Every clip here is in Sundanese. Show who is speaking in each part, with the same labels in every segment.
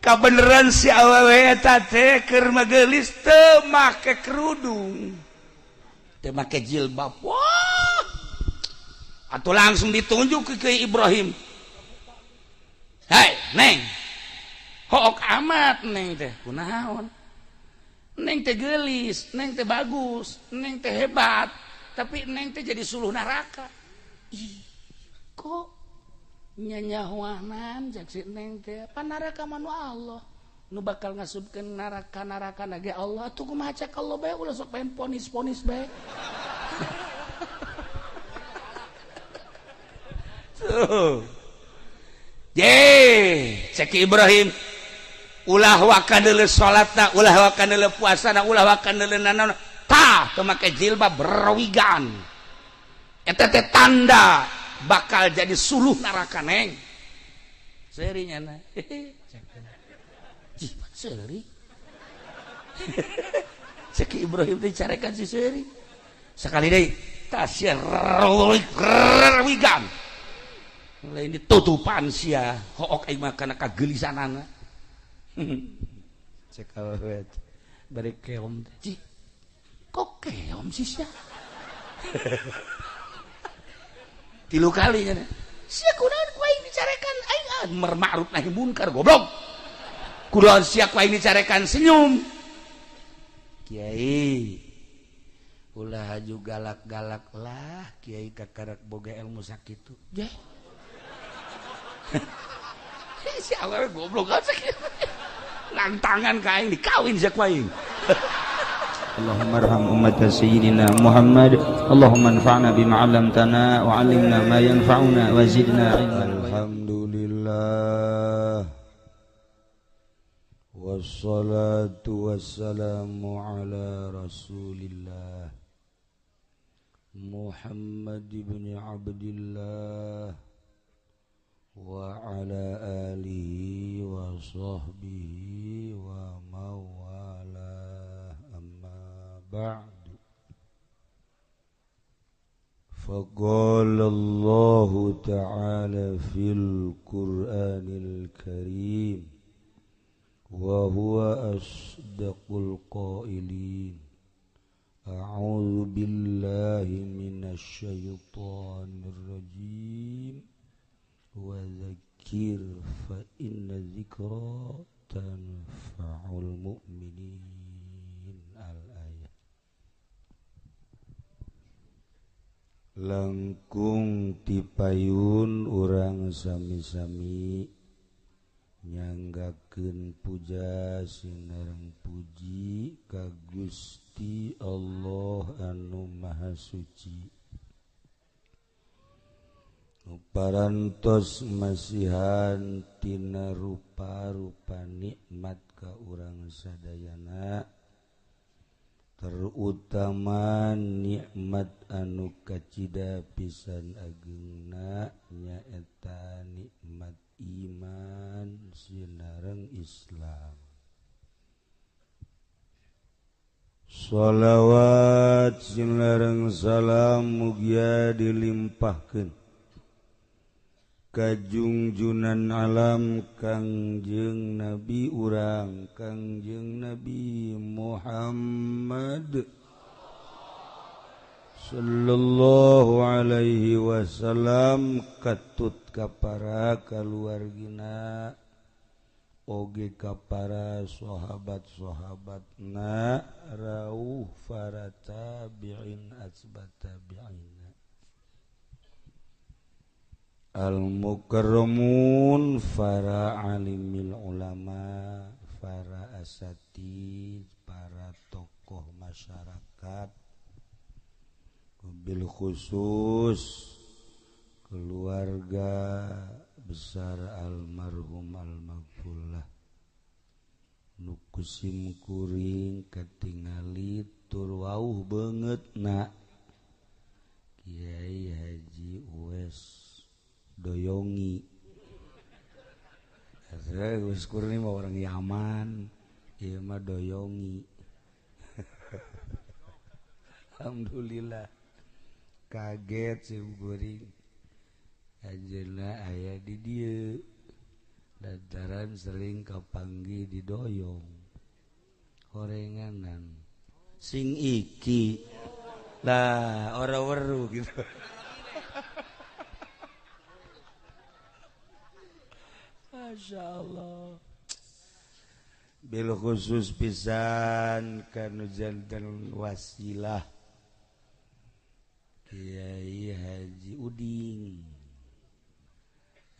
Speaker 1: kabeneran si awewe eta teh keur magelis teu make kerudung teu make jilbab wah atuh langsung ditunjuk ke Ibrahim hei neng hook amat neng teh kunaon neng teh gelis neng teh bagus neng teh hebat tapi neng teh jadi suluh neraka ih kok nyanyahuanan jak si neng teh pan neraka manu Allah nu bakal ngasupkeun neraka ge Allah tuh kumaha cak Allah bae ulah sok pengen ponis bae tuh cek Ibrahim ulah wakan deuleu salatna ulah wakan deuleu puasana ulah wakan deuleu nanaon tah teu make jilbab berwigan eta teh tanda bakal jadi suluh neraka neng serinya na seri cek Ibrahim teh carekan si seri sekali deui tasya wigan lain ditutupan sia hook aing mah kana kagelisanana cek awet bari keom teh kok keom sih sia tilu kali nya sia kunaon ku aing dicarekan aing amar ma'ruf nahi munkar goblok kunaon sia ku aing dicarekan senyum kiai ulah haju galak-galak lah kiai kakarak boga ilmu sakitu jeh si awewe goblok kan sakitu lantangan ka aing dikawin sia ku aing
Speaker 2: اللهم ارحم أمة سيدنا محمد اللهم انفعنا بما علمتنا وعلمنا ما ينفعنا وزدنا علما
Speaker 3: الحمد لله والصلاة والسلام على رسول الله محمد بن عبد الله وعلى آله وصحبه وموالاه بعد فقال الله تعالى في القرآن الكريم وهو أصدق القائلين أعوذ بالله من الشيطان الرجيم وذكر فإن الذكرى تنفع المؤمنين langkung tipayun urang sami-sami nyanggakeun puja sinareng puji ka Gusti Allah anu Maha Suci nu parantos masihan tina rupa-rupa nikmat ka urang sadayana terutama nikmat anu kacida pisan ageungna nyaeta nikmat iman sinareng Islam shalawat sinareng salam mugia dilimpahkeun ka junjunan alam Kangjeng Nabi urang Kangjeng Nabi Muhammad sallallahu alaihi wasallam katut ka para kaluargina oge ka para sahabat-sahabatna rauh para tabi'in asbat tabi'in al-mukarramun para alimil ulama para asatid para tokoh masyarakat bil khusus keluarga besar almarhum almaghfurlah nu kusim kuring katingali tur wauh beungeutna Kiai Haji Uwais Doyongi Gus Kurni mah orang Yaman ieu mah Doyongi alhamdulillah kaget si kuring ajeuna aya di dieu dadaran sering kapanggi didoyong horenganan
Speaker 1: sing iki lah ora weru gitu. Masya Allah. Bil khusus pisan kanu janten wasilah Kiai Haji Uding.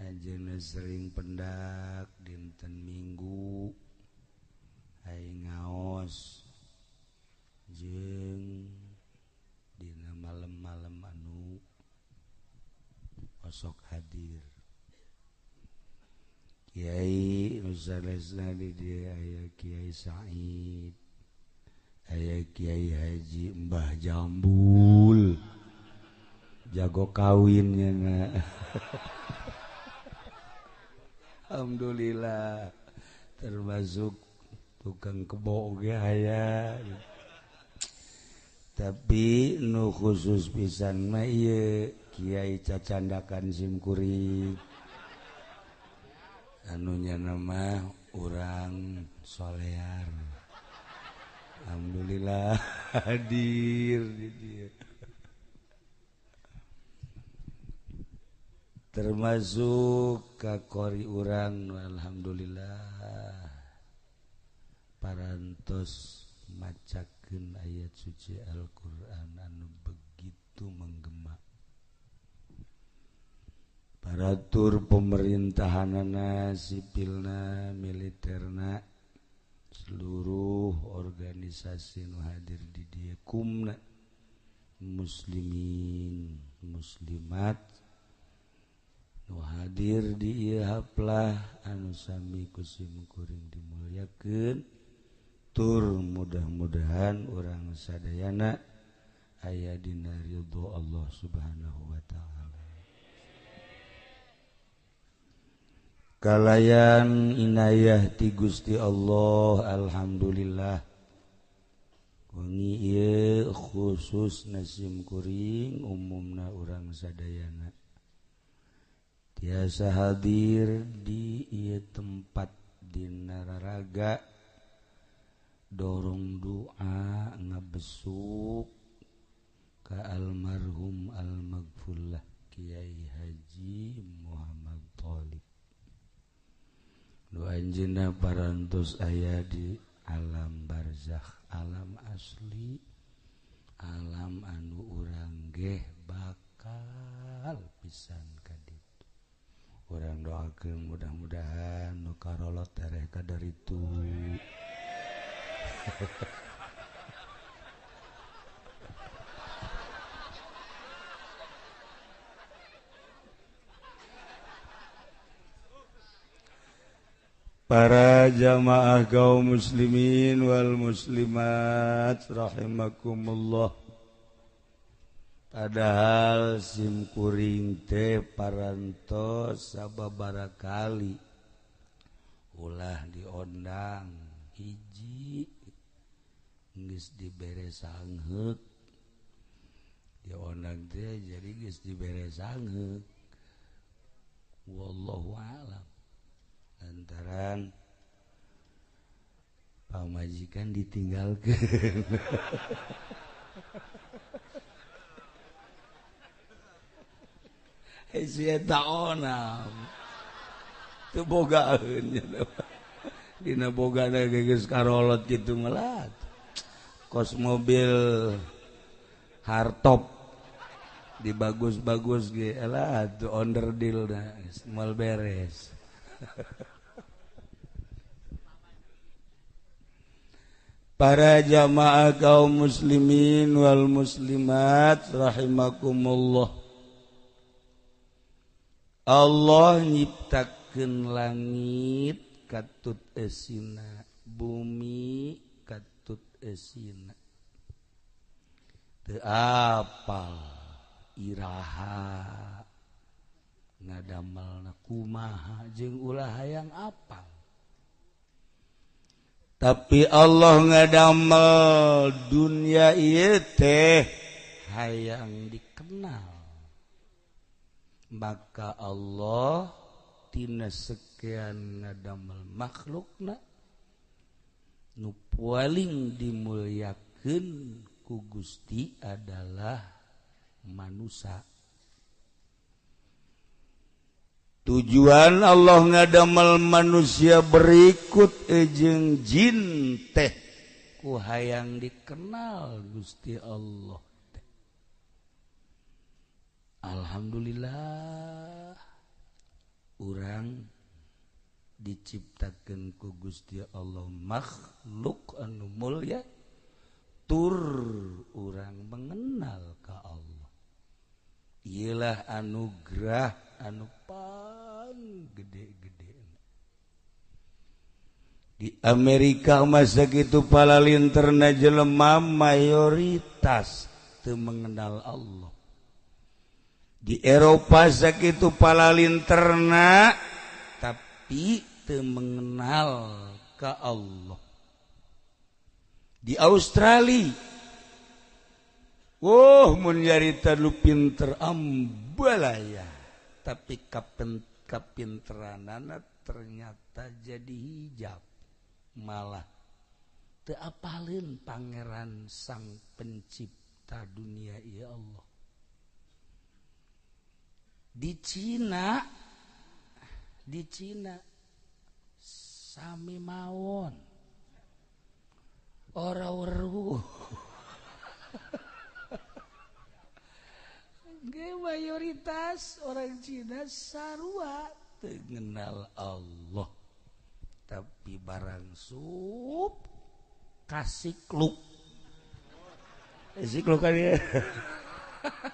Speaker 1: Anjeunna sering pendak dinten Minggu aing ngaos jeung dina malam-malam anu osok hadir. Kiai nu sanesna di dieu aya Kiai Said, aya Kiai Haji Mbah Jambul, jago kawinnya na. Alhamdulillah termasuk tukang kebo ge aya. Tapi nu khusus pisan mah ieu Kiai Cacandakan Simkuring. Anunya nama urang solear. Alhamdulillah hadir di dia. Termasuk kakori urang alhamdulillah parantos macakeun ayat suci Al-Qur'an anu begitu menggema. Paratur pemerintahanana, sipilna, militerna, seluruh organisasi nu hadir di dieu kumna muslimin muslimat nu hadir di ieu haplah anu sami ku simkuring dimulyakeun tur mudah-mudahan urang sadayana aya dina ridho Allah Subhanahu wa taala. Kalayan inayah ti Gusti Allah alhamdulillah wengi ieu khusus nasim kuring umumna urang sadayana tiasa hadir di ieu tempat dina raraga dorong doa ngabesuk ka almarhum almaghfurlah Kiai Haji Muhammad Thalib. Doa anjeunna parantos aya di alam barzakh, alam asli, alam anu urang ge bakal pisan ka ditu. Urang doakeun mudah-mudahan nu karolot tereh ka daritu. Para jamaah kaum muslimin wal muslimat rahimakumullah. Padahal simkuring teh parantos sababaraha kali ulah diondang hiji geus dibere sangheuk. Diondang teh jadi geus dibere sangheuk. Wallahu a'lam. Lantaran pamajikan ditinggalkeun. Si eta onam teu bogaeun nya. Dina bogana geus karolot kitu melat. Kos mobil hardtop dibagus-bagus ge elah tu onderdil na moal beres. Para jamaah kaum muslimin wal muslimat rahimakumullah. Allah nyiptakeun langit katut eusina, bumi katut eusina. Teu apal iraha ngadamelna kumaha jeung ulah hayang apal. Tapi Allah ngadamel dunia ieu teh hayang dikenal. Maka Allah
Speaker 3: tina sekian ngadamel makhlukna nu paling dimulyakeun ku Gusti adalah manusia.
Speaker 1: Tujuan Allah ngadamel manusia berikut jeung jin teh
Speaker 3: ku hayang dikenal Gusti Allah. Alhamdulillah urang diciptakeun ku Gusti Allah makhluk anu mulya tur urang mengenal ka Allah. Iyalah anugerah anu paling gede-gede. Di Amerika masa gitu palalinterna jelema mayoritas teu mengenal Allah. Di Eropa sakitu palalinterna tapi teu mengenal ka Allah. Di Australia mun nyarita lu pinter ambalaya tapi kapinteranana ternyata jadi hijab. Malah teu apalin pangeran sang pencipta dunia ya Allah. Di Cina sami mawon ora weruh. Ge mayoritas orang Cina sarua teu ngenal Allah. Tapi barang sup kasih kluk. Kluk kan ya.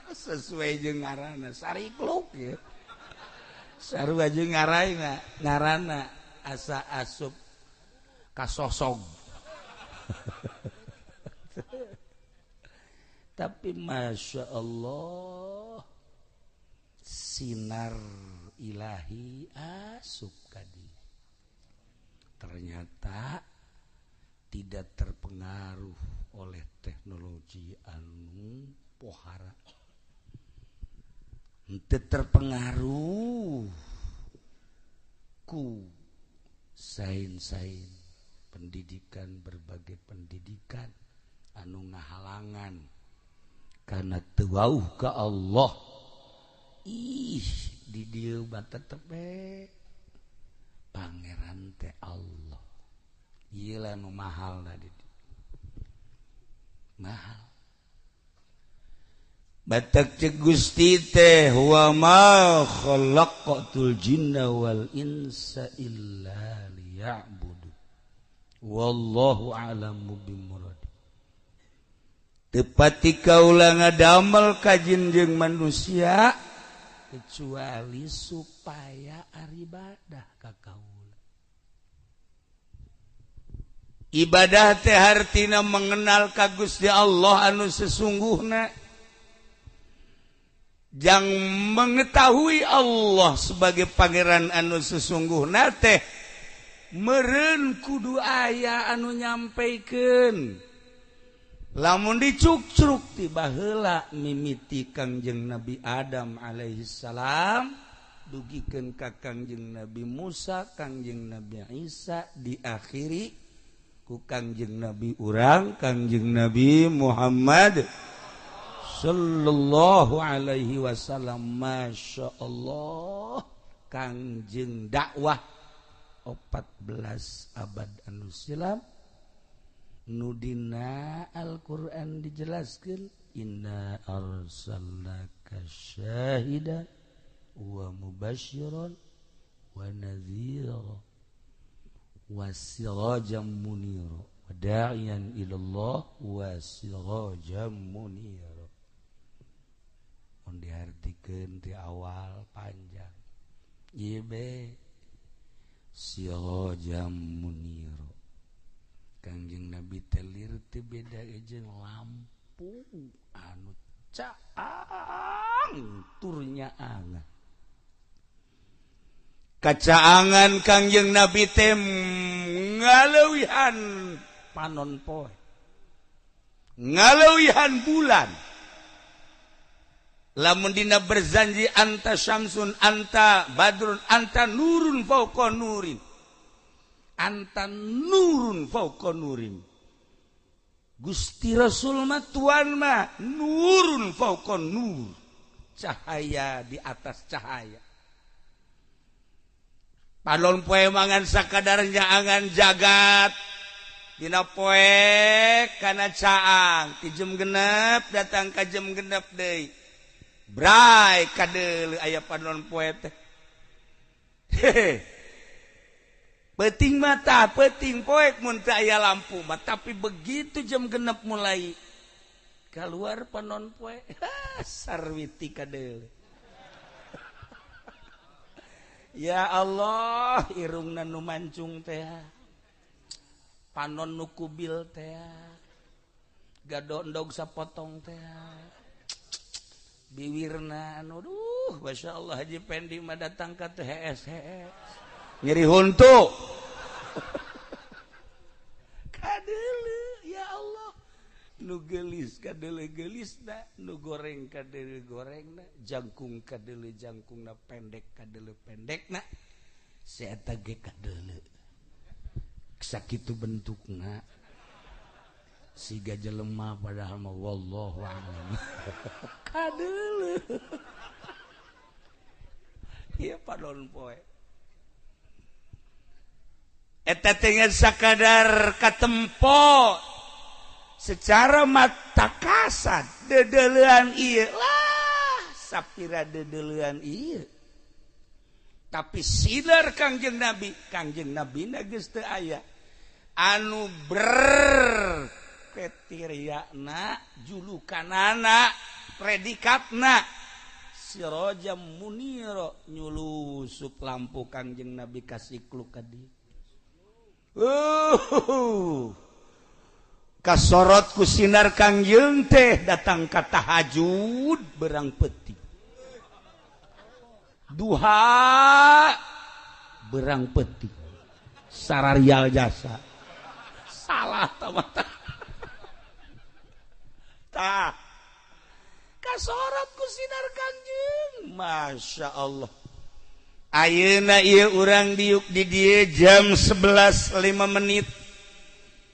Speaker 3: Sesuai jeung ngaranna sarikluk ya. Sarua jeung ngaranna asa asup kasosog. Tapi masya Allah sinar ilahi asup kadi. Ternyata tidak terpengaruh oleh teknologi anu pohara. Henteu terpengaruh ku sain-sain pendidikan berbagai pendidikan anu ngahalangan karena teu wauh ka Allah. Di dieu mah tetep pangeran teh Allah. Ieu lah nu mahal tadi. Mahal. Batak cek Gusti teh wa ma khalaqatul jinna wal insa illa liya'budu. Wallahu a'lamu bimurad. Tepati kaula ngadamel ka jin jeung manusia kecuali supaya aribadah ka kaula. Ibadah teh hartina mengenal ka Gusti Allah anu sesungguhna. Jang mengetahui Allah sebagai pangeran anu sesungguhna teh meureun kudu aya anu nyampaikeun. Lamun dicuk-cuk ti baheula mimiti Kangjeng Nabi Adam alaihi salam dugikeun ka Kangjeng Nabi Musa, Kangjeng Nabi Isa, diakhiri ku Kangjeng Nabi urang Kangjeng Nabi Muhammad sallallahu alaihi wasallam. Masya Allah Kangjeng dakwah 14 abad anu silam nudina Al-Quran dijelaskan inna arsalnaka syahidan wa mubasyiran wa nadhira wa sirajan munira wa da'iyan ilallah wa sirajan munira. Mun diartikeun ti awal panjang ieu be sirajan munira. Kangjeng Nabi telir teu beda jeung lampu anu caang turnya angan. Kacaangan Kangjeng Nabi teh ngaleuwihan panon poe. Ngaleuwihan bulan. lamun dina berzanji anta syamsun anta badrun anta nurun fauqa nurin anta nurun fauqa nurin Gusti Rasul mah tuan mah nurun fauqa nur cahaya di atas cahaya panon poe mangan sakadarnya angan jagat dina poe kana caang ti jam genep datang ka jam genep deui bray kadeuleu aya panon poe teh Peting mata, peting poek mun teu aya lampu mah tapi begitu jam genep mulai keluar panon poe sarwiti kadeuleu ya Allah irungna nu mancung teh panon nu kubil teh gadondog sapotong teh biwirna anu duh masyaallah Haji Pendi mah datang ka teh hees nyeri huntu kadeuleu ya Allah nu geulis kadeuleu geulisna nu goreng kadeuleu gorengna jangkung kadeuleu jangkungna pendek kadeuleu pendekna saeta ge kadeuleu sakitu bentukna siga jelema padahal mah wallahu a'lam kadeuleu ieu panon poe eta teh sakadar katempo secara mata kasat dedeleuan ieu lah sapira dedeleuan ieu tapi sinar Kangjeng Nabi na geus teu aya anu kriteryana julukanana predikatna sirojam muniro nyulusup lampu Kangjeng Nabi kasikluk ka dieu kasorot ku sinar Kangjeng teh datang ka tahajud berang peti duha berang peti sararial jasa salah tamata tah kasorot ku sinar Kangjeng masya Allah ayeuna ieu urang diuk di dieu jam 11.05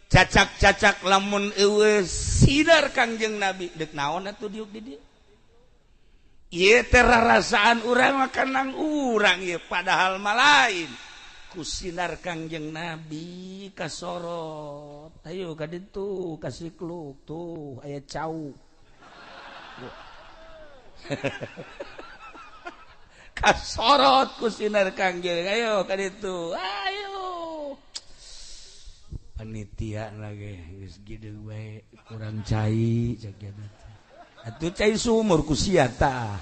Speaker 3: cacak-cacak lamun eueuh sinar Kangjeng Nabi deuk naon atuh diuk di dieu ieu teh rarasaan urang mah kanang urang ieu padahal mah lain ku sinar Kangjeng Nabi kasorot ayo ka ditu kasikluk tuh aya cau kasorot ku sinar Kangjeng ayo ka ditu ayo panitia lagi geus gideu bae kurang cai cek eta atuh cai sumur ku sia tah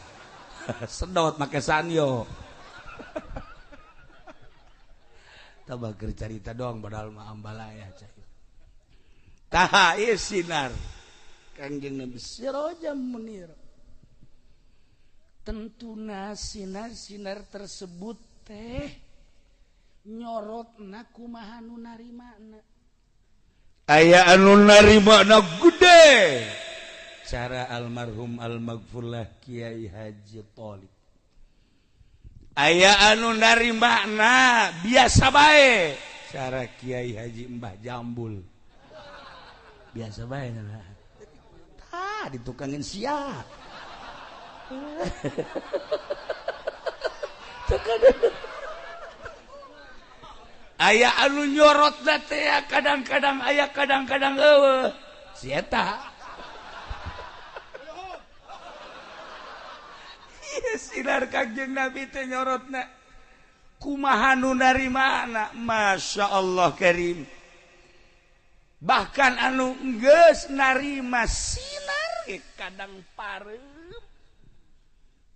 Speaker 3: sedot make sanyo tabah keur carita doang padahal mah ambalaya cai tah ieu sinar Kangjeng Nabi sirojam munir tentuna sinar-sinar tersebut teh nyorotna kumaha nu narimana aya anu narimana gede cara almarhum almaghfurlah Kiai Haji Tholib aya anu narimana biasa bae cara Kiai Haji Mbah Jambul biasa bae tah ditukangin sia aya anu nyorot teh kadang-kadang aya kadang-kadang eueuh si eta sinar Kangjeng Nabi teh nyorotna kumaha nu narimana masya Allah karim bahkan anu geus narima sinar kadang pareup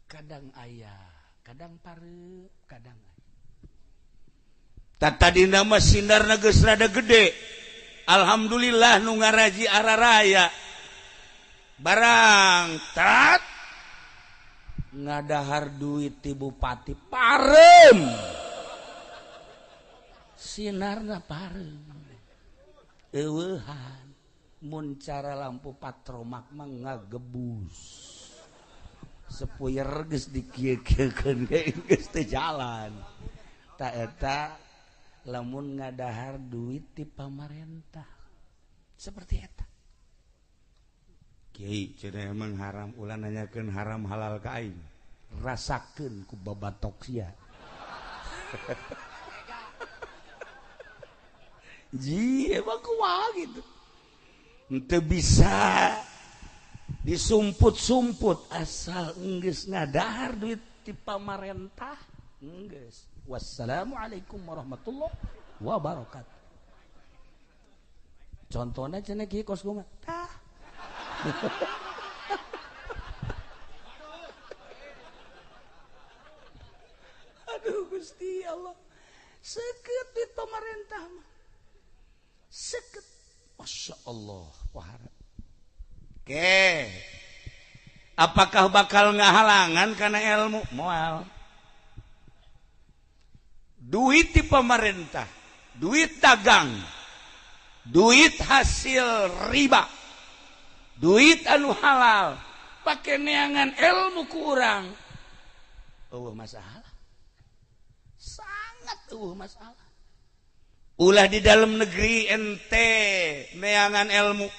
Speaker 3: kadang ayah, kadang pareup, kadang ayah. Tadina mah sinarna geus rada gede. Alhamdulillah nu ngaraji araraya. Barang tat ngadahar duit ti bupati parem. Sinarna parem. Eueuhan mun cara lampu patromak mah ngagebus. sepuyer geus dikieu-kieukeun geus teu jalan. Ta eta lamun ngadahar duit ti pamarentah. Seperti eta. Kiai cenah emang haram ulah nanyakeun haram halal ka aing. Rasakeun ku babatok sia. Ji emang kumaha gitu. Henteu bisa disumput-sumput asal enggeus ngadahar duit ti pamarentah enggeus. Wassalamualaikum warahmatullahi wabarakatuh. Contohna cenah kieu kos gua mah. Tah. Aduh Gusti Allah. Seukeut duit pamarentah mah. Seukeut. Masya Allah. Oke. Apakah bakal ngahalangan karena ilmu? Moal. Duit di pemerintah, duit dagang, duit hasil riba, duit anu halal, pakai neangan ilmu kurang. Masalah. Sangat masalah. Ulah di dalam negeri ente neangan ilmu.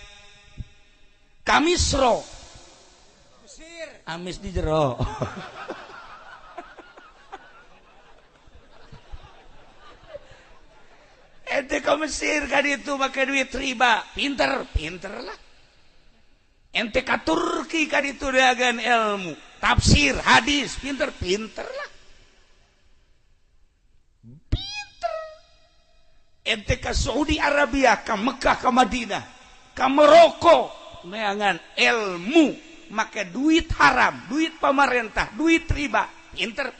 Speaker 3: Kamisro. Amis di jero. Ente ke Mesir kaditu pakai duit riba, pinter lah. Ente ke Turki kaditu dagang ilmu, tafsir, hadis, pinter lah. Ente ke Saudi Arabia, ke Mekah, ke Madinah, ke Maroko, neangan ilmu, make duit haram, duit pemerintah, duit riba, pinter.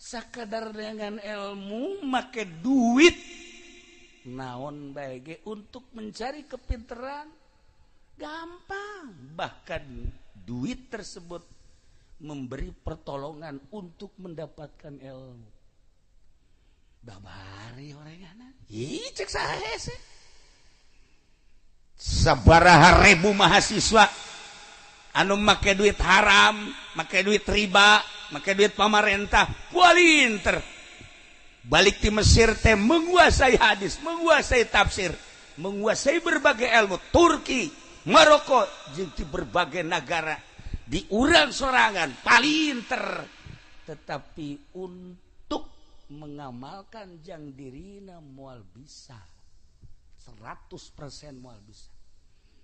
Speaker 3: Sakadar dengan ilmu, make duit, naon baik untuk mencari kepinteran, gampang. Bahkan duit tersebut memberi pertolongan untuk mendapatkan ilmu. Babari orangana. Cek saha sih. Sabaraha ribu mahasiswa anu make duit haram, make duit riba, make duit pamarentah, kualinter. Balik di Mesir teh menguasai hadis, menguasai tafsir, menguasai berbagai ilmu. Turki, Maroko, jeung di berbagai negara di urang sorangan palinter. Tetapi untuk mengamalkan jang dirina moal bisa 100% moal bisa.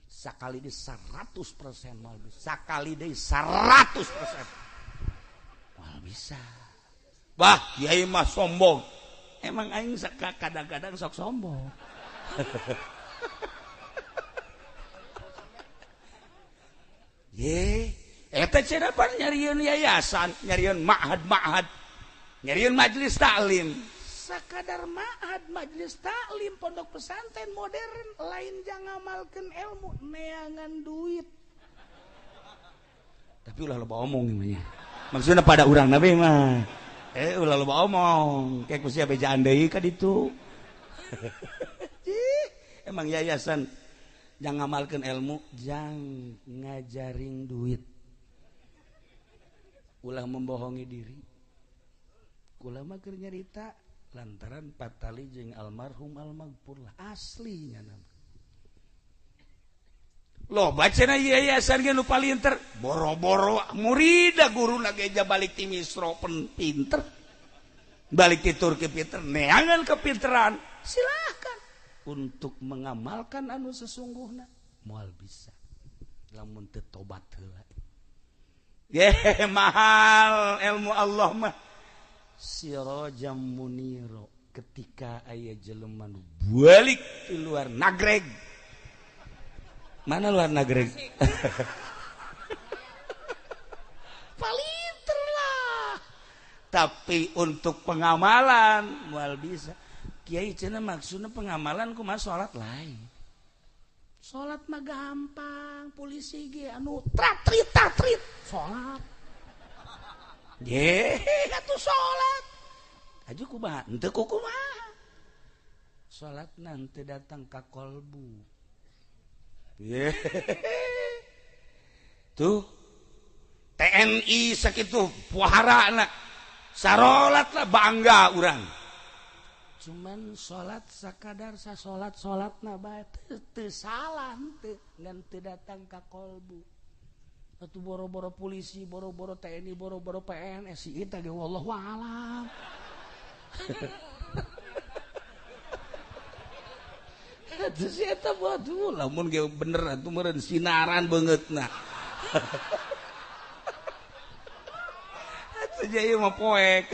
Speaker 3: Sakali deui 100% moal bisa. Sakali deui 100% moal bisa. Bah, kiai mah sombong. Emang aing kadang-kadang sok sombong. Eta cenah pan nyarieun yayasan, nyarieun ma'had, nyarieun majelis taklim. Sakadar ma'had, majelis taklim, pondok pesantren modern, lain jangan ngamalkeun ilmu, neangan duit. Tapi ulah loba omong ieu. Maksudna pada urang nabi mah. Ulah loba omong, kayak kusia bejaan deui ka ditu. Emang yayasan jangan ngamalkeun ilmu, jangan ngajaring duit. Ulah membohongi diri. Kula mah keur nyarita lantaran patali jeung almarhum almaghfur lah aslinya nama. Loh bacana yayasan ge nu palinter boro-boro murida guruna geja balik ti Misro pinter. Balik ti Turki pinter, neangan kepinteran. Silahkan untuk mengamalkan anu sesungguhna moal bisa. Lamun teu tobat heula. Mahal ilmu Allah mah. Sirajam muniro ketika aya jelema nu balik di luar nagreg. Mana luar nagreg? Palinter lah. Tapi untuk pengamalan moal bisa. Kiai cenah maksudna pengamalan kumaha salat lain. Salat mah gampang, polisi ge anu tratrit salat. Atuh salat. Aju kumaha? Henteu kumaha. Salatna henteu datang ka kolbu. tuh TNI sakitu puharana sarolat lah bangga urang cuman salat sakadar salatna bae teu salam teu ngan teu datang ka kolbu atuh boro-boro polisi boro-boro TNI boro-boro PNS si eta ge wallahu alam atuh si eta waduh lamun ge bener atuh meureun sinaran beungeutna atuh jadi mah poek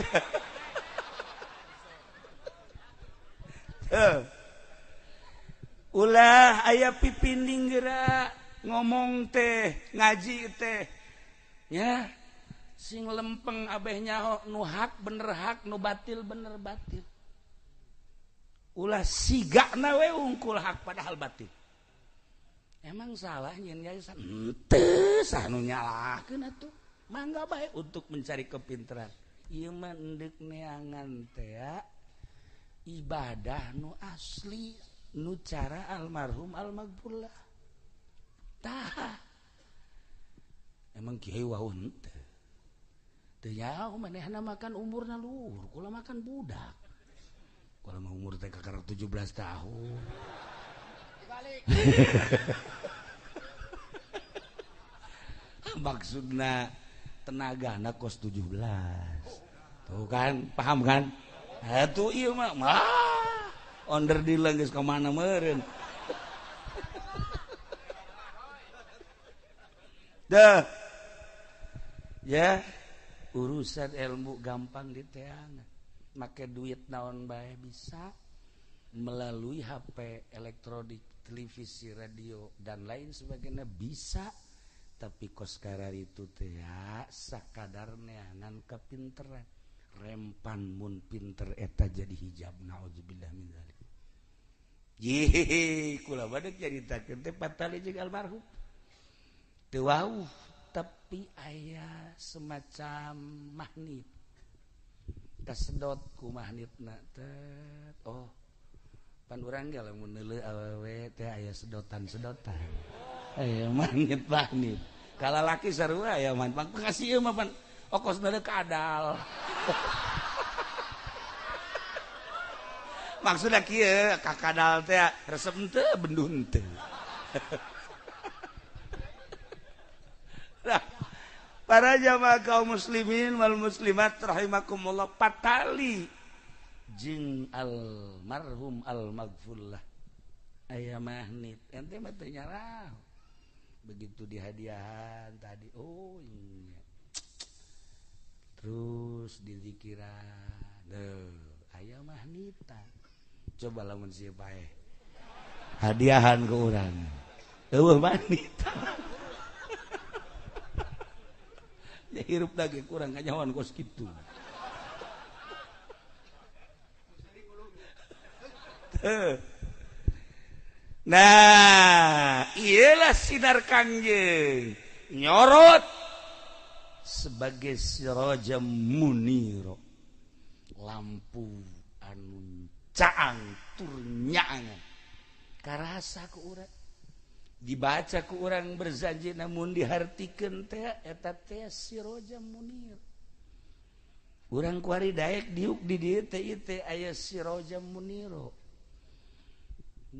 Speaker 3: ulah aya pipinding geura ngomong teh ngaji teh ya sing lempeng abeh nyaho nu hak bener hak nu batil bener batil ulah sigana we ungkul hak padahal batil emang salah nyen yayasan teu sanu nyalahkeun atuh mangga bae untuk mencari kepintaran ieu mah endek neangan teh ya ibadah nu asli nu cara almarhum almaghfurlah tah emang kieu wawon teu nyaho manehna makan umurna luhur kula makan budak kula mah umur teh kakara 17 tahun maksudna tenagana kos 17 tuh kan paham kan atuh ieu mah onder deal geus ka mana meureun dah ya urusan ilmu gampang diteangan make duit naon bae bisa melalui HP elektronik televisi radio dan lain sebagainya bisa tapi kos karar itu teh ya sakadar neangan kepinteran rempan mun pinter eta jadi hijab naudzubillah min dzalik ye kula badeg caritakeun teh patali jeung almarhum teu wauh tapi aya semacam magnet kasedot ku magnetna teh oh pan urang ge lamun neuleuh awewe teh aya sedotan-sedotan aya magnet kalalaki sarua aya man pangkasih ieu mah pan okos neuleuh kadal maksudna kieu kakadal teh resep teu bendun teu nah para jamaah kaum muslimin wal muslimat rahimakumullah patali jeung almarhum almaghfurlah aya magnet ente mah teu nyarah begitu dihadiahan tadi oh iya terus di zikiran aya magnetan coba lamun sieu bae hadiahan ke urang eueuh magnetan ya hirup lagi kurang kanyawan kos kitu nah iyalah sinar kangjeng nyorot sebagai sirajam muniro lampu anu caang tur nyaangan karasa ku urang dibaca ku urang berjanji namun dihartikeun teh eta teh sirajam munir urang kuari daek diuk di dieu teh ieu teh aya sirajam muniro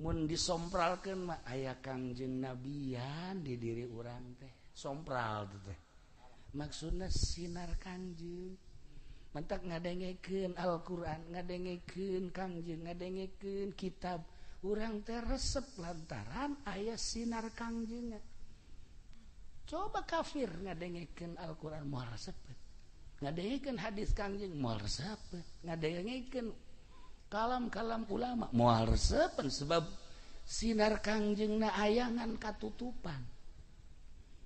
Speaker 3: mun disompralkeun mah aya kangjeng nabian di diri urang teh sompral teh maksudna sinar kangjeng mantak ngadengekeun Al-Qur'an ngadengekeun kangjeng ngadengekeun kitab urang teh resep lantaran aya sinar kangjeng coba kafir ngadengekeun Al-Qur'an moal resep ngadengekeun hadis kangjeng moal resep ngadengekeun kalam-kalam ulama moal resep sebab sinar kangjengna ayangan katutupan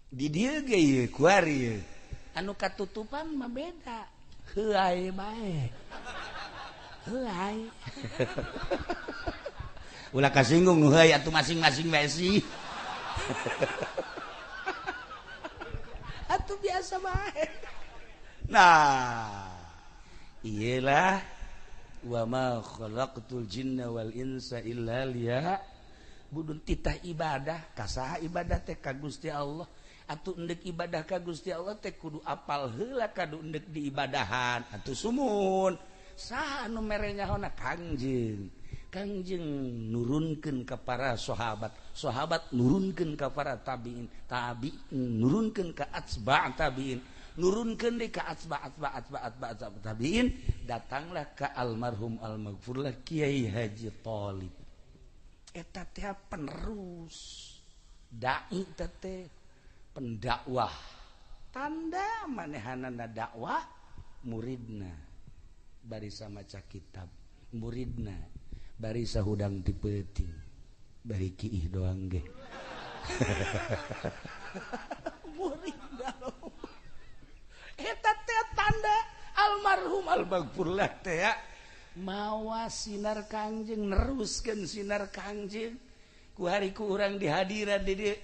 Speaker 3: di dieu ge ieu kuari ieu anu katutupan mah beda heuai bae heuai ulah kasinggung nu heuai atuh masing-masing bae sih atuh biasa bae nah iyalah wa ma khalaqtul jinna wal insa illa budun titah ibadah kasaha ibadah teh ka Gusti Allah atuh endek ibadah ka Gusti Allah teh kudu apal heula kadu endek di ibadahan atuh sumun saha nu mere nyahona Kangjeng nurunkeun ka para sahabat nurunkeun ka para tabiin nurunkeun ka atsba' tabiin nurunkeun deui ka atsba' tabiin datanglah ka almarhum almaghfurlah Kiai Haji Tholib eta teh penerus dai teh pendakwah tanda manehanana dakwah muridna bari samaca kitab muridna bari sahudang dipeuting bari kiih doang ge muridna eta teh tanda almarhum almaghfurlah teh mawa sinar Kangjeng neruskeun sinar Kangjeng ku hari ku urang dihadiran di dieu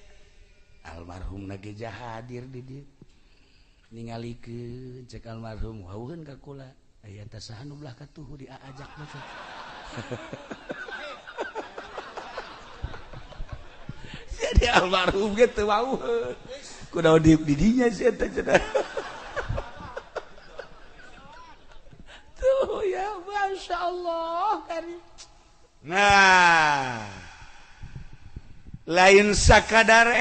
Speaker 3: almarhum nage hadir di dieu ningalikeun cek almarhum wauheun ka kula aya teh saha nu belah katuhu diajak mah jadi almarhum ge teu wauheun kunaon di dinya sih eta cenah tuh ya masyaallah kan nah lain sakadar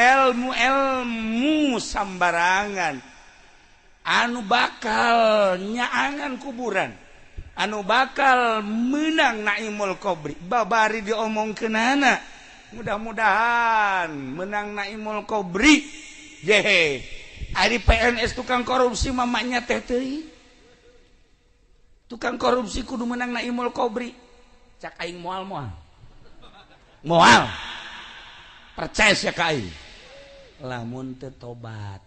Speaker 3: ilmu sambarangan anu bakal nyaangan kuburan anu bakal menang naimul qabri babari diomongkeunana mudah-mudahan menang naimul qabri jehe ari PNS tukang korupsi mamanya teh teuing tukang korupsi kudu menang naimul qabri cak aing moal percaya sia ka aing lamun teu tobat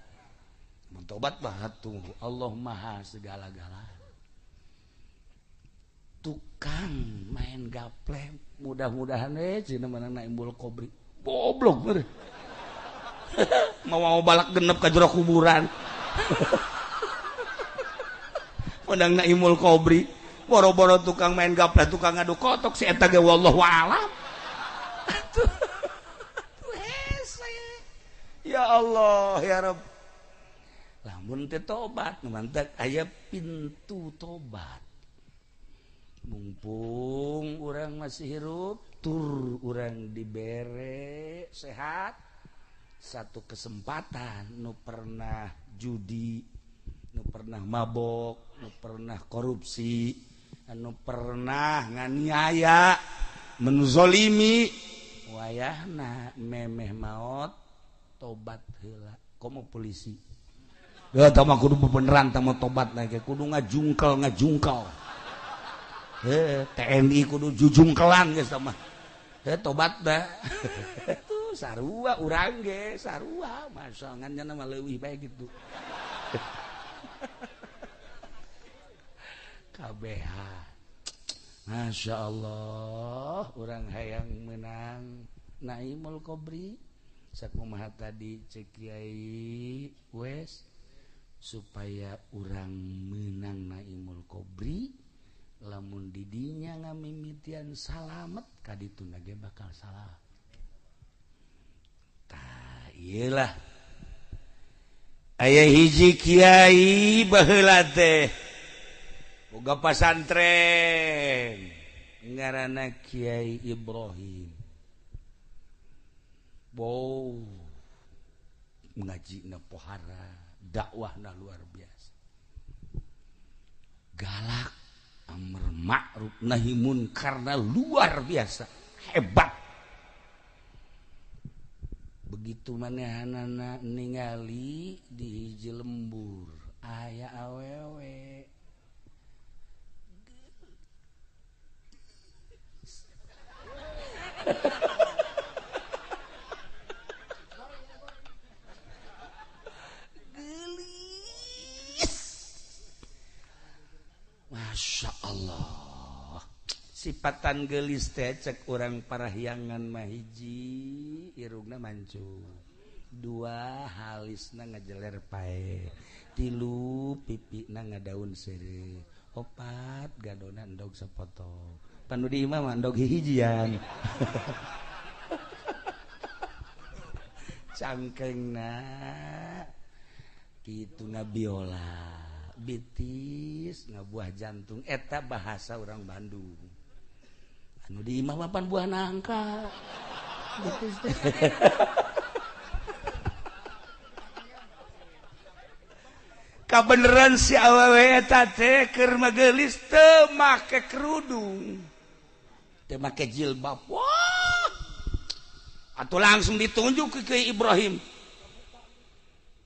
Speaker 3: mun tobat mah atuh Allah Maha segala-galanya tukang main gaple mudah-mudahan cenah menang naimul qabri goblok bener mau balak genep ka jero kuburan menang naimul qabri boro-boro tukang main gaple tukang ngadu kotok si eta ge wallahu alam ya Allah ya Rabb lamun teh tobat mantap aya pintu tobat mumpung urang masih hirup tur urang dibere sehat satu kesempatan nu pernah judi nu pernah mabok nu pernah korupsi nu pernah nganiaya menzolimi wayahna memeh maot tobat heula komo polisi ya tah mah kudu beneran tah mah tobat lagi kudu ngajungkel TNI kudu jujungkelan geus tah mah tobat da tuh sarua urang ge sarua masa nganjana mah leuwih bae gitu KBH Masya Allah urang hayang menang naimul qabri sakumaha tadi cek Kiai wes supaya urang menang naimul qabri lamun didinya ngamimitian salamet kaditu nage bakal salah tah iyalah aya hiji kiai baheula teh boga pasantren ngaranna Kiai Ibrahim wow ngajina pohara dakwahna luar biasa galak amr ma'ruf nahi munkar luar biasa hebat begitu manehanana ningali di hiji lembur aya awewe Masya Allah sifatan gelis teh cek orang parahyangan mahiji irungna mancung dua halisna ngajeler pae tilu pipina ngadaun sere opat gadona endog sapotong panu di imam endog hijian cangkengna kitu ngabiola bitis ngabuah jantung eta bahasa orang Bandung anu di imah papan buah nangka bitis kabeneran si awewe eta teh keur magelis teu make kerudung teu make jilbab wah atuh langsung ditunjuk ke Ibrahim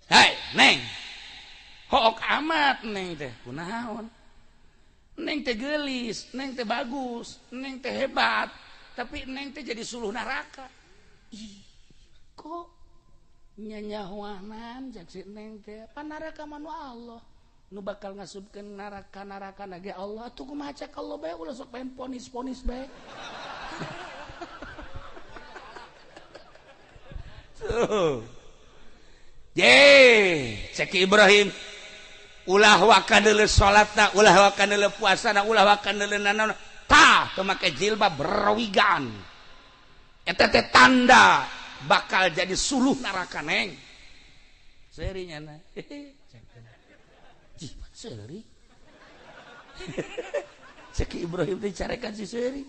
Speaker 3: hei neng hook amat neng teh kunaon neng teh gelis neng teh bagus neng teh hebat tapi neng teh jadi suluh neraka ih kok nyanyahuanan jak si neng teh pan neraka manu Allah nu bakal ngasupkeun neraka ge Allah atuh kumaha cek Allah bae ulah sok pengen ponis bae tuh cek Ibrahim ulah wakan deuleu salatna ulah wakan deuleu puasana ulah wakan deuleu nanaon tah teu make jilbab berawigan eta teh tanda bakal jadi suluh neraka neng serinya na seri cek Ibrahim teh carekan si seri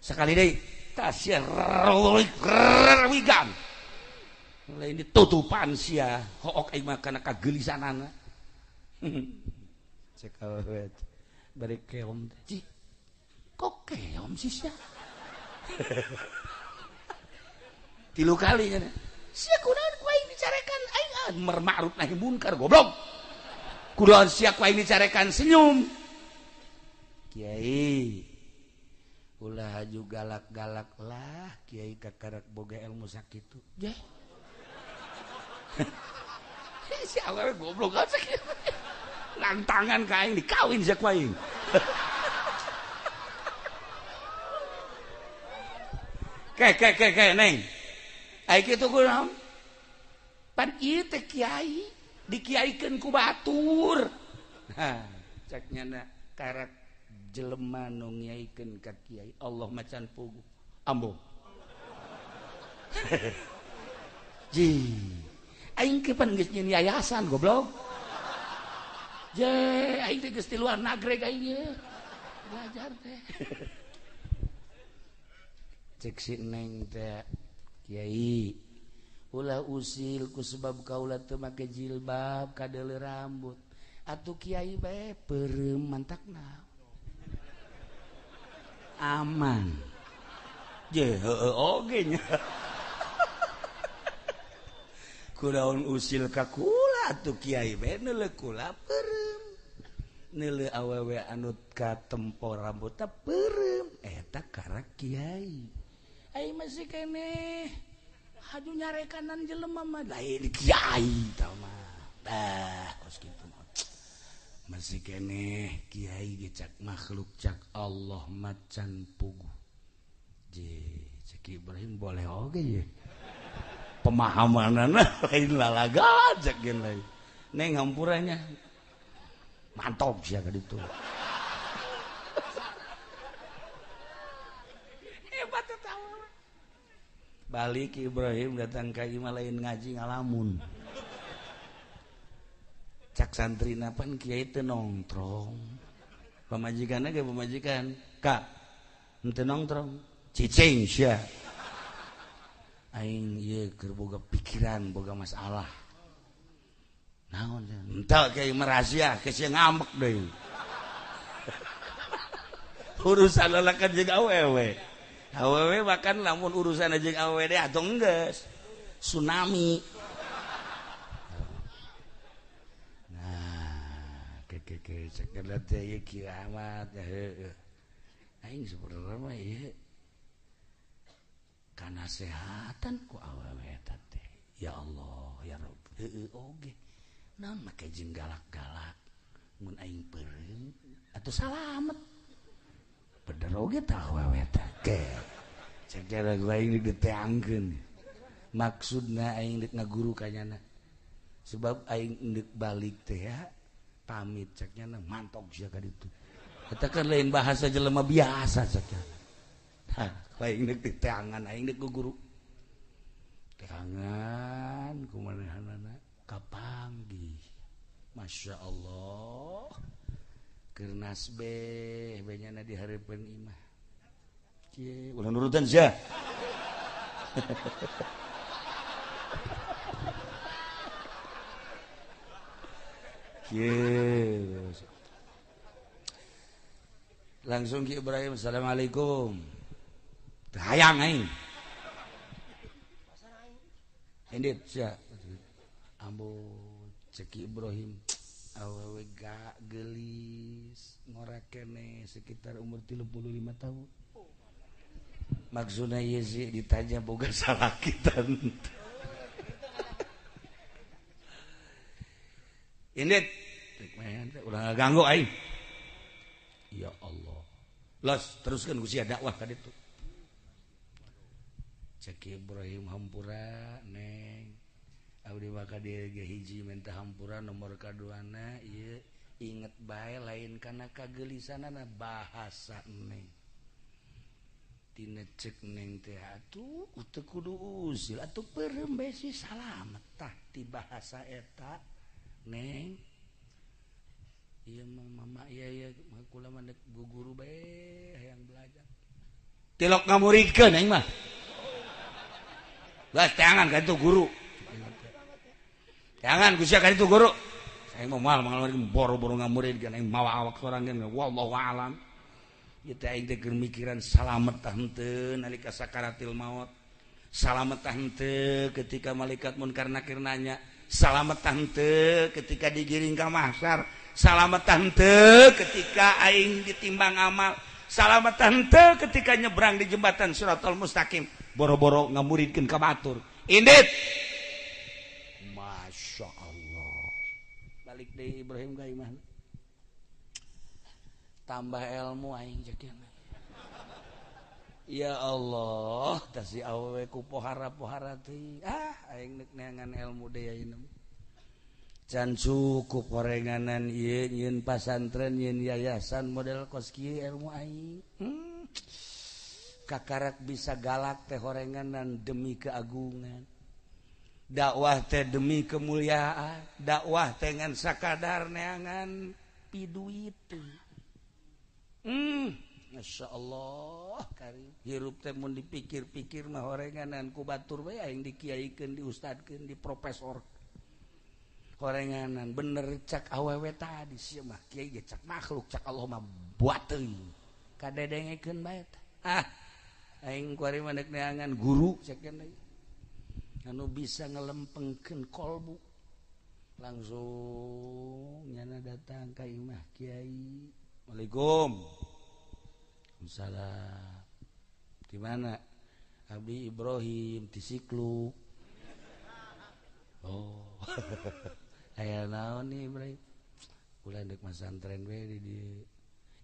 Speaker 3: sekali deui tah sia rawigan lain ditutupan sia hook aing mah kana kagelisanana cek awet bari keom teh kok keom sih sia tilu kalinya sia kunaon ku aing dicarekan aing ma'ruf nahi munkar goblok kunaon sia ku aing dicarekan senyum kiai ulah haju galak-galak lah kiai kakarak boga ilmu sakitu jeh si awewe goblok aja lantangan ka aing dikawin sia ku aing neng ai kitu kunaon pan ieu teh kiai dikiaikeun ku batur nah ceknya na karak jelema nu ngiaikeun ka kiai Allah macan pugu ambo ji aing ke pan geus nyeun yayasan goblok je aing teh geus ti luar negeri ka ieu belajar teh cek si neng teh kiai ulah usil ku sebab kaula teu make jilbab kadeuleu rambut atuh kiai bae peureum mantakna aman je heueuh oge nya kunaon usil ka kula atuh kiai bae neuleuh kula peureum neuleuh awewe anu katempo rambutna peureum eta karak kiai ai masih keneh haju nyarekanan jelema mah lain kiai tah mah kos kitu mah masih keneh kiai ge cak makhluk cak Allah macan pugu je cek Ibrahim boleh oge ye pemahamanana lain lalaga cek gen lain neng hampurannya mantap sia ka ditu hebat eta balik Ibrahim datang ka imah lain ngaji ngalamun cak santrina pan kiai teu nongtrong pamajikanna ge pamajikan kak henteu nongtrong cicing sia aing ieu keur boga pikiran boga masalah naon henteu kiai mah rahasia geus ngambek deui urusan lalakan jeung awewe awewe bahkan lamun urusan jeung awewe deh atuh enggeus tsunami nah ke cekelat teh kiamat heueuh aing sebenarnya mah ieu kanasehatan ku awewe eta teh ya Allah ya Rabb heueuh oge naon make jeung galak-galak mun aing peureum atuh salamet bener oge tah awewe teh ke cek cara gua aing diteangkeun maksudna aing deuk ngaguru ka nyana sebab aing deuk balik teh ya pamit ceknya mantog sia ka ditu eta kan lain bahasa jelema biasa ceknya ha aing deuk diteangan aing deuk guru teangan tangan kumanehanana kapanggih Masya Allah kernas benyana di harapan imah ulah nurutan sih langsung Ki Ibrahim assalamualaikum hayang aing endit sia ambo ceki Ibrahim awewe gak gelis ngorak kene sekitar umur 35 tahun maksudnya Yezi ditanya boga salakitan endit udah ganggu aing ya Allah los teruskan kusia dakwah tadi tuh ceki Ibrahim hampura neng abdi maka dia hiji minta hampura nomor kaduana ieu inget bae lain kana kagelisanana bahasa neng tina cek neng teh atuh teu kudu usil atuh peureum bae si salamet tah ti bahasa eta neng ieu mah mama ieu kula mah guru bae hayang belajar tilok ngamuridkeun aing mah geus tangan ka itu guru jangan gusia kan itu guru saya mau mal boro-boro ngamurid kan yang mawa awak orang kan wallahu alam ieu teh aing teh keur mikiran salamet tah henteu nalika sakaratil maut salamet tah henteu ketika malaikat munkar nakir nanya salamet tah henteu ketika digiring ka mahsyar salamet tah henteu ketika aing ditimbang amal salamet tah henteu ketika nyebrang di jembatan Siratal Mustaqim boro-boro ngamuridkeun ka batur indit Masya Allah balik deh Ibrahim ka imah tambah ilmu aing cekeuna ya Allah tasi awewe ku pohara-pohara teh aing neuk neangan ilmu deui ayeuna can cukup horenganan ieu nyieun pasantren nyieun yayasan model kos kieu ilmu aing kakarak bisa galak teh horenganan demi keagungan dakwah teh demi kemuliaan dakwah teh ngan sakadar neangan piduit Masya Allah karim hirup teh mun dipikir-pikir mah horenganan ku batur bae aing dikiaikeun diustadkeun di profesor horenganan bener cak awewe tadi sia mah kiai ge cak makhluk cak Allah mah buat teuing kadedengekeun bae aing kuari maneh neangan guru cekeun anu bisa ngelempengkeun kolbu langsung nyana datang ka imah kiai Assalamualaikum Waalaikumsalam di mana abdi Ibrahim di Sikluk oh aya naon nih Ibrahim ulah deuk masantren we di dieu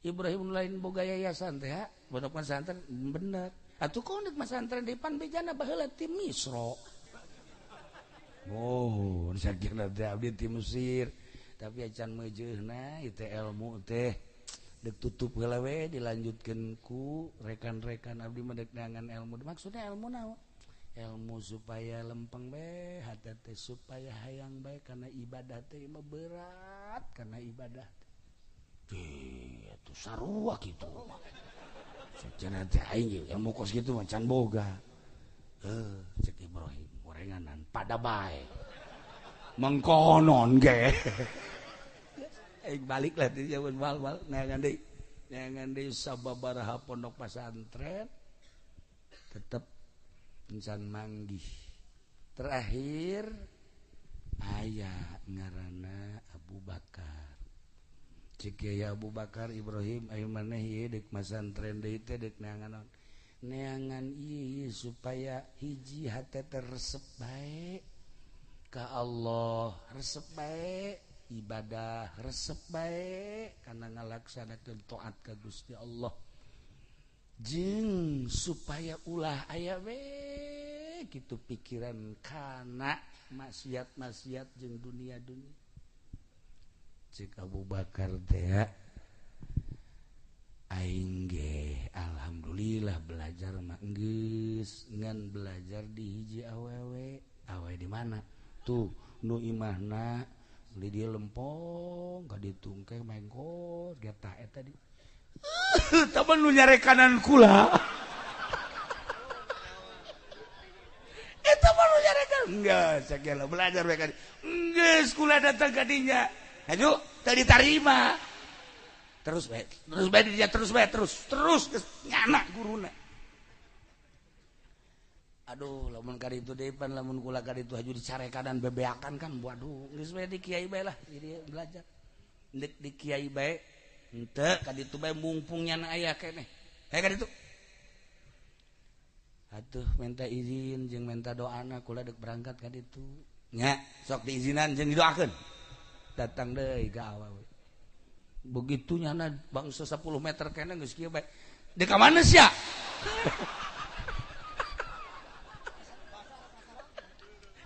Speaker 3: Ibrahim lain boga yayasan teh ha pondok pesantren bener atuh kok deuk masantren depan bejana baheula ti Misra oh sakira teh abdi ti Mesir tapi acan meujeuna ieu teh ilmu teh deuk tutup heula we dilanjutkeun ku rekan-rekan abdi mah deuk neangan ilmu maksudna ilmu naon ilmu supaya lempeng bae hate teh supaya hayang bae kana ibadah teh mah berat kana ibadah teh atuh sarua kitu sacenah teh aing ilmu kos kitu mah can boga cek Ibrahim gorenganan pada bae mengkonon ge aing balik lah di jaman mal neangan deui sababaraha pondok pesantren tetep encan manggih terakhir aya ngaranna Abu Bakar cik ya Abu Bakar Ibrahim ayo maneh ieu deuk masantren deui teh deuk neangan ieu supaya hiji hate teh resep bae ka Allah resep bae ibadah resep bae kana ngalaksanakeun taat ka Gusti Allah jeung supaya ulah aya we kitu pikiran kana maksiat-maksiat jeung dunia-dunia cik Abu Bakar teh aing ge
Speaker 1: alhamdulillah belajar mah geus ngan belajar di hiji awewe di mana tuh nu imahna beli dia lempong ka ditungke mengkor geta eta di taman nu nyare kanan kula eta mah nu nyare kanan enggak sakela belajar bae kadi geus kula datang ka dinya aju teu ditarima terus nyana guruna aduh lamun kali itu depan lamun kula kali itu haju dicarekan dan bebeakan kan waduh geus bae di kiai bae lah jadi belajar ndek di kiai bae henteu kali itu bae mumpung nyana aya keneh kali itu atuh minta izin jeung minta doana kula dek berangkat ka ditu nya sok diizinan jeung didoakeun datang deui ka awewe begitu nyana bangsa 10 meter kena geus kieu bae di ka mana sia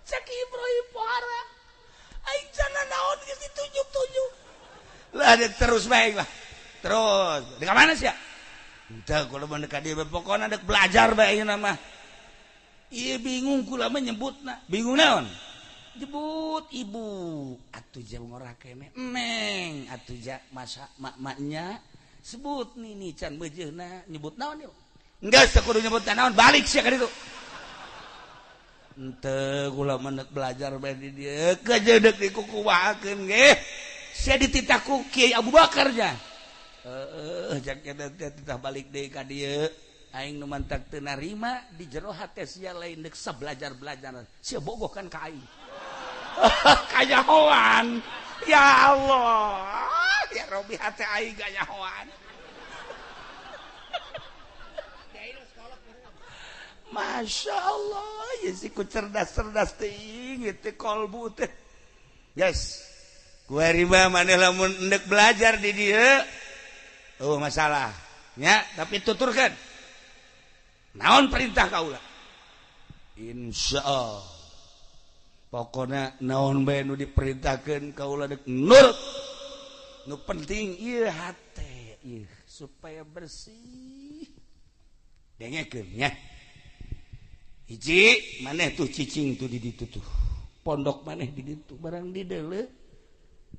Speaker 1: cek Ibrahim pohara aing cenah naon geus ditunjuk-tunjuk lah terus bae lah terus di ka mana sia teu kula mah ka dieu pokona dek belajar bae ayeuna mah ieu bingung kula mah nyebutna bingung naon jebut ibu atuh jang ora kene neng atuh ja masa mak-maknya sebut nih can bejeuna nyebut naon yuk enggak sakudu nyebut naon balik sia ka ditu henteu kula menek belajar bae di dieu kajedeg dikukuwakeun ge sia dititaku Kiai Abu Bakar nya jak eta titah balik deui ka dieu aing nu mantak teu narima di jero hate sia lain deuk sabelajar-belajar sia bogohkan ka aing kanyahoan ya Allah ya Robi hati aing kanyahoan Masya Allah ya siku cerdas-cerdas ting itu kolbu teh yes gua riba maneh lamun endek belajar di dia masalah ya tapi tuturkan naon perintah kaula insyaallah pokoknya naon bae nu diperintahkeun kaula dek nurut nu penting ieu hate ieu supaya bersih dengekeun nya hiji maneh tuh cicing tuh di ditu tuh pondok maneh di ditu barang di deuleu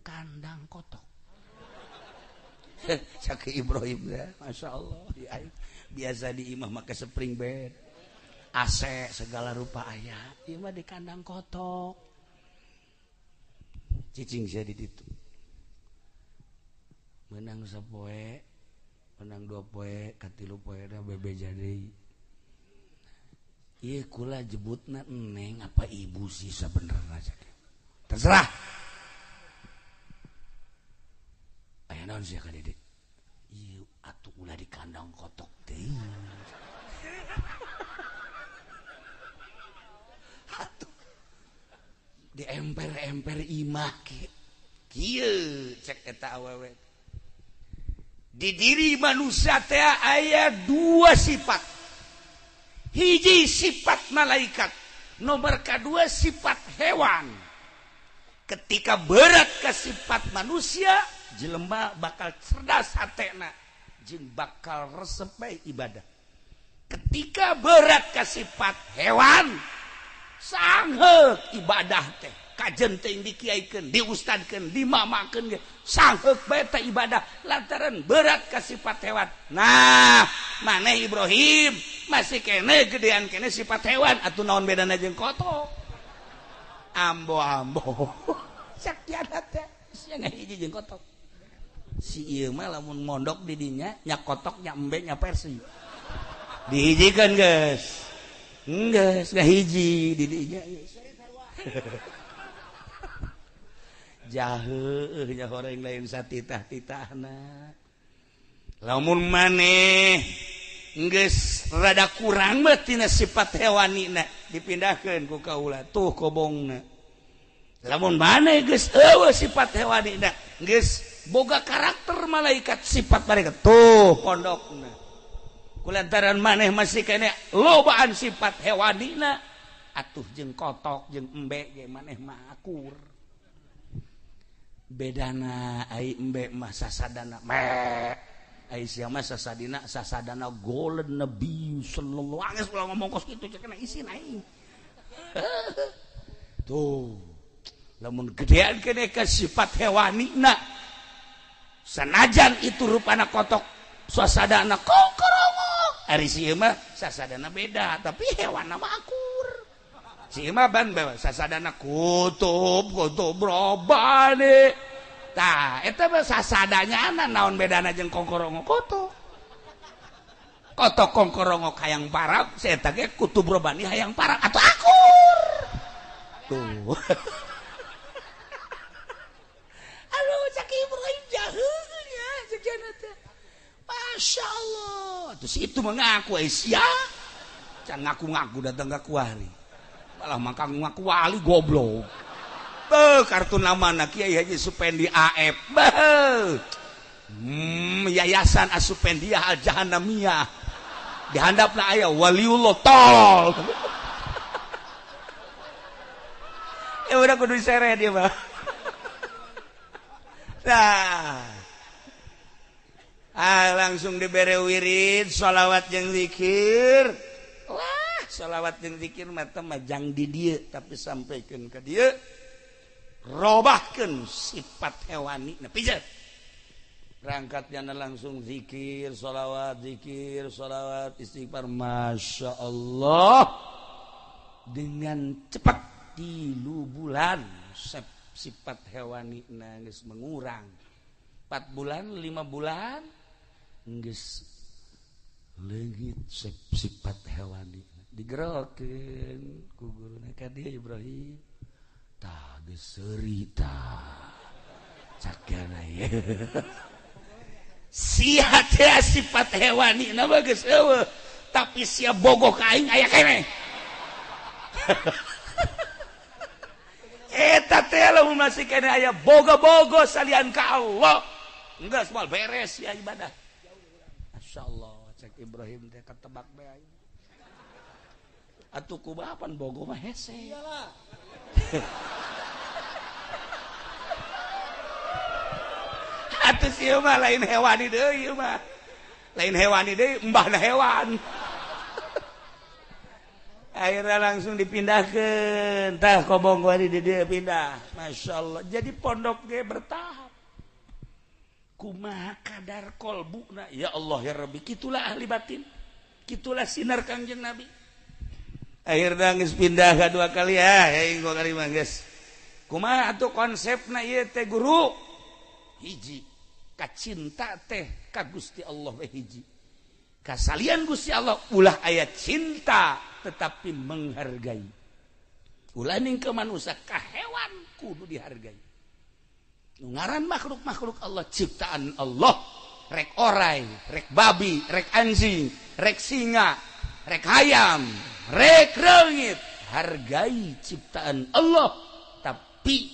Speaker 1: kandang kotok cak Ibrahim ya masyaallah biasa di imah make spring bed AC segala rupa aya ieu mah di kandang kotok cicing sia di ditu menang sapoe menang 2 poe katilu poena bebeja deui ieu kula jebutna neng apa ibu sih sabenerna terserah aya naon sia ka Dedek ieu atuh ulah di kandang kotok teh di emper-emper imah kieu cek eta awewe di diri manusia teh aya 2 sifat hiji sifat malaikat nomor kedua sifat hewan ketika berat ke sifat manusia jelema bakal cerdas hatena jeung bakal resep bae ibadah ketika berat ke sifat hewan sangheuk ibadah teh kajen teh dikiaikeun diustadkeun dimamakeun ge sangheuk bae teh ibadah lantaran berat ka sifat hewan nah maneh Ibrahim masih kene gedean kene sifat hewan atuh naon bedana jeung kotok ambo sakiana teh sia ngahiji jeung kotok si ieu mah lamun mondok di dinya nya kotok nya embe nya persi dihijikeun geus geus ngahiji di dinya jaheuh nya horeng lain satitah-titahna lamun maneh geus rada kurang mah tina sifat hewanina dipindahkeun ku kaula tuh kobongna lamun maneh geus eueuh sifat hewanina geus boga karakter malaikat sifat malaikat tuh pondokna kulantaran maneh masih kene lobaan sifat hewanina atuh jeung kotok jeung embe ge maneh mah akur bedana ai embe mah sasadana
Speaker 3: Aisyah mah sasadana golden nabi sallallahu alaihi wasallam ngomong kos kitu cek kena isi naik. Tuh. Lamun gedean kene ka sifat hewanina. Sanajan itu rupana kotok suasadana kokorongok. Ari si mah sasadana beda tapi hewan mah akur. Si mah ban bae sasadana kutub robane. Tah, eta mah sasadanya naon bedana jeung kongkorongo koto. Koto kongkorongo hayang parab, saya eta ge kutub robani hayang parab atau akur. Tuh. Halo, cak Ibrahim jaheun ya, sakjana teh. Masya Allah. Terus itu mengaku Aisyah. Can ngaku-ngaku datang ke kuari. Malah makang ngaku wali goblok. Kartu nama anak Kiai Haji Supendi AF. Yayasan Asupendiah Al Jahannamiyah. Dihandapna aya waliullah tol. Udah kudu diseret dia mah. Nah. Langsung dibere wirid, sholawat jeung zikir. Wah, sholawat jeung zikir mah teh majang di dieu tapi sampaikeun ka dieu. Robahkan sifat hewani pijat rangkatnya langsung zikir sholawat istighfar Masya Allah dengan cepat 3 bulan sifat hewani nangis mengurang 4 bulan 5 bulan nangis legit sifat hewani digerokeun ku guruna ka dia Ibrahim tah geus seurita cakana ye sia teh sifat hewani na geus eueuh tapi sia bogoh ka aing aya keneh eta teh lamun masih keneh aya bogo-bogo salian ka Allah enggeus moal beres ya ibadah masyaallah cek Ibrahim teh ketebak bae aing atuh kumaha bogo mah hese iyalah atuh sieu mah lain hewani deui mah lain hewani deui embahna hewan akhirnya langsung dipindahkeun tah kobong wari di dieu pindah masyaallah jadi pondok ge bertahap kumaha kadar kolbuna ya Allah ya Rabbi kitulah ahli batin kitulah sinar Kangjeng Nabi akhirnya geus pindah kadua kali ya engko kali mah geus kumaha atuh konsepna ieu teh guru hiji ka cinta teh ka Gusti Allah we hiji ka salian Gusti Allah ulah aya cinta tetapi menghargai ulah ningkeun manusia ka hewan kudu dihargai ngaran makhluk-makhluk Allah ciptaan Allah rek orai rek babi rek anjing rek singa rek hayam rek reungit hargai ciptaan Allah tapi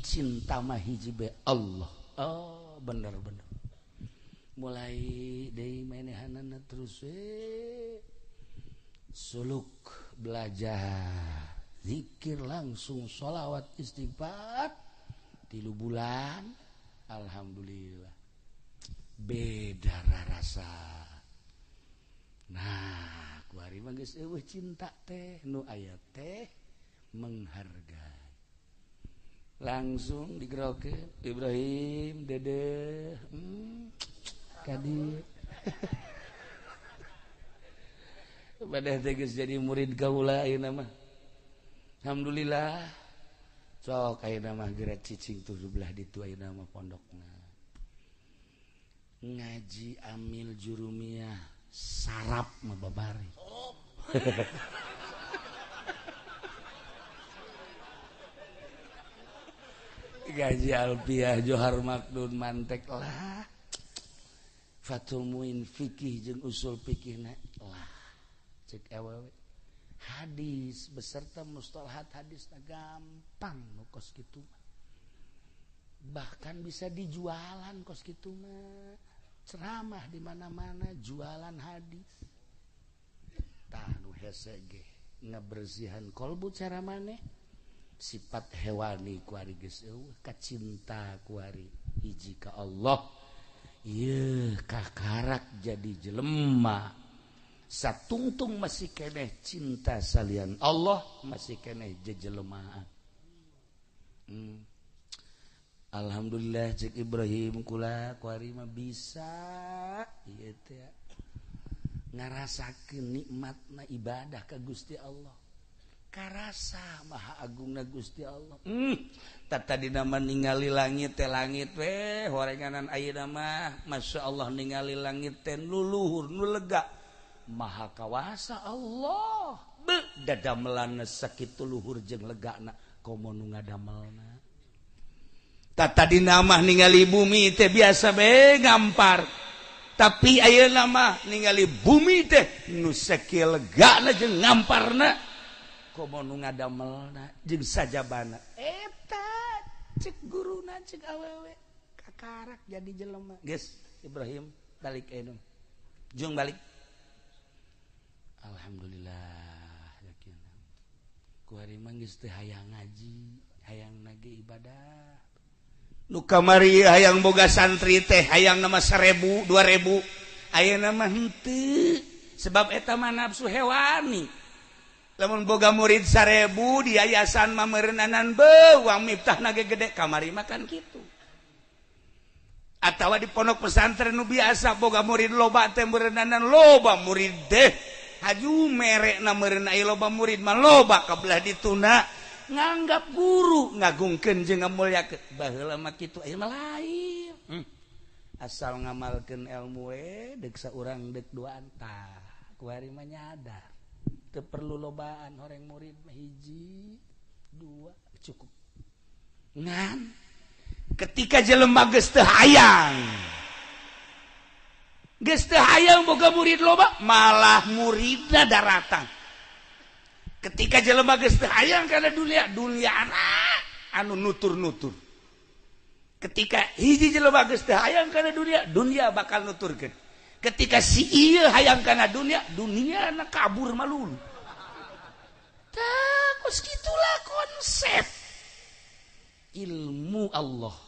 Speaker 3: cinta mah hiji be Allah oh bener mulai deui manehanana terus suluk belajar zikir langsung sholawat istighfar 3 bulan alhamdulillah beda rasa nah kuari mah geus eueuh cinta teh nu aya teh menghargai langsung digerokeun Ibrahim dede kadi badah teh geus jadi murid kaula ayeuna mah alhamdulillah sok ayeuna mah geura cicing tuh belah ditu ayeuna mah pondokna ngaji amil jurumiyah sarap mah babari gaji alfiah johar makdun mantek lah fatul muin fikih jeung usul fikihna lah cek awewe hadis beserta mustalahat hadisna gampang nu kos kitu bahkan bisa dijualan kos kitu mah ceramah di mana-mana jualan hadis tah nu hese ge ngabersihan kolbu cara maneh sifat hewani kuari geus eueuh kacinta kuari hiji ka Allah
Speaker 1: kakarak jadi jelema satungtung masih keneh cinta salian Allah masih keneh jelema. Alhamdulillah cek Ibrahim kula kuari mah bisa ieu teh ngarasakeun nikmatna ibadah ka Gusti Allah. Karasa maha agungna Gusti Allah. Tadi nama ningali langit teh langit we horenganan ayeuna mah masya Allah ningali langit teh nu luhur nu lega maha kawasa Allah. Dadamelan sakitu luhur jeung legana komo nu ngadamelna. Tadi nama ningali bumi teh biasa be gampar. Tapi ayeuna mah ningali bumi teh nu sakieu legana jeung ngamparna. Komo nu ngadamelna jeung sajabana eta cek guruna cek awewe kakarak jadi jelema geus Ibrahim balik anu jung balik alhamdulillah yakin kuari mah geus teu hayang ngaji hayang nage ibadah nu kamari hayang boga santri teh hayang nama 1000 2000 ayeuna mah henteu sebab eta mah nafsu hewani. Lamun boga murid 1000 di yayasan mah meureunnanan beuang miftahna ge gede kamari makan kitu. Atawa di pondok pesantren nu biasa boga murid loba teh meureunnanan loba murid deh. Haju merekna meureun aya loba murid mah loba kabelah dituna nganggap guru ngagungkeun jeung ngamulyakeun. Baheula mah kitu aya mah lain. Asal ngamalkeun ilmu we deuk saurang deuk duaan tah. Kuari mah nyadar. Teu perlu lobaan horeng murid hiji 2 cukup ngan ketika jelema geus teu hayang boga murid loba malah muridna daratan ketika jelema geus teu hayang kana dunia anu nutur-nutur ketika hiji jelema geus teu hayang kana dunia bakal nuturkeun. Ketika si ieu hayang kana dunia na kabur malulu. Tah kos kitulah konsep ilmu Allah.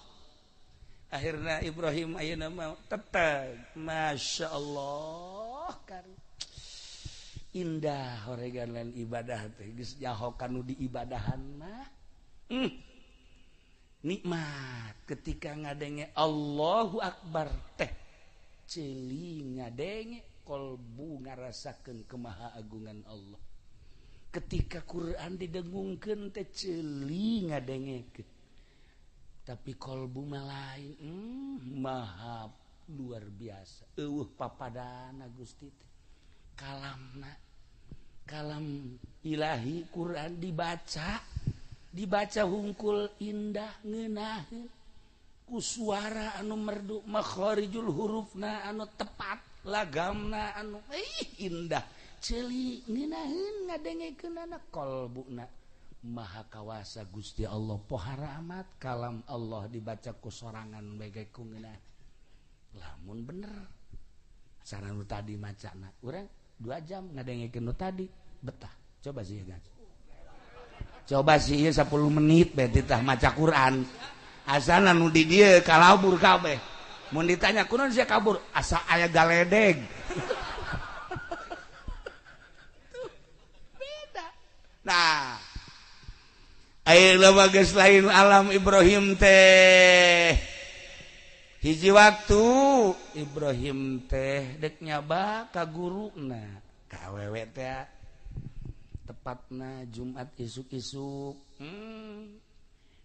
Speaker 1: Akhirna Ibrahim ayeuna mah tetep masya Allah kan indah horegan lain ibadah teh geus nyaho kanu di ibadahan mah. Nikmat ketika ngadenge Allahu Akbar teh celi ngadenge kolbu ngarasakeun kemahaagungan Allah. Ketika Quran didengungkeun teh celi ngadengekeun. Tapi kolbu mah lain, maha luar biasa. Eueuh papadana Gusti teh. Kalam ilahi Quran dibaca hungkul indah ngeunaheun. Ku suara anu merdu makharijul hurufna anu tepat lagamna anu indah ceuli ngeunaheun ngadengekeunana qalbuna maha kawasa Gusti Allah pohara amat kalam Allah dibaca ku sorangan bege ku ngeunah lamun bener sareng nu tadi macana urang 2 jam ngadengekeun nu tadi betah coba sih guys coba sih 10 menit bae tah maca Quran. Asana nu di dieu kalabur kabeh. Mun ditanya kunaon sia kabur? Asa aya galedeg. Beda. Nah. Ayeuna mah geus lain alam Ibrahim teh. Hiji waktu Ibrahim teh deuk nyaba ka guruna. Ka awewe teh tepatna Jumat isuk-isuk.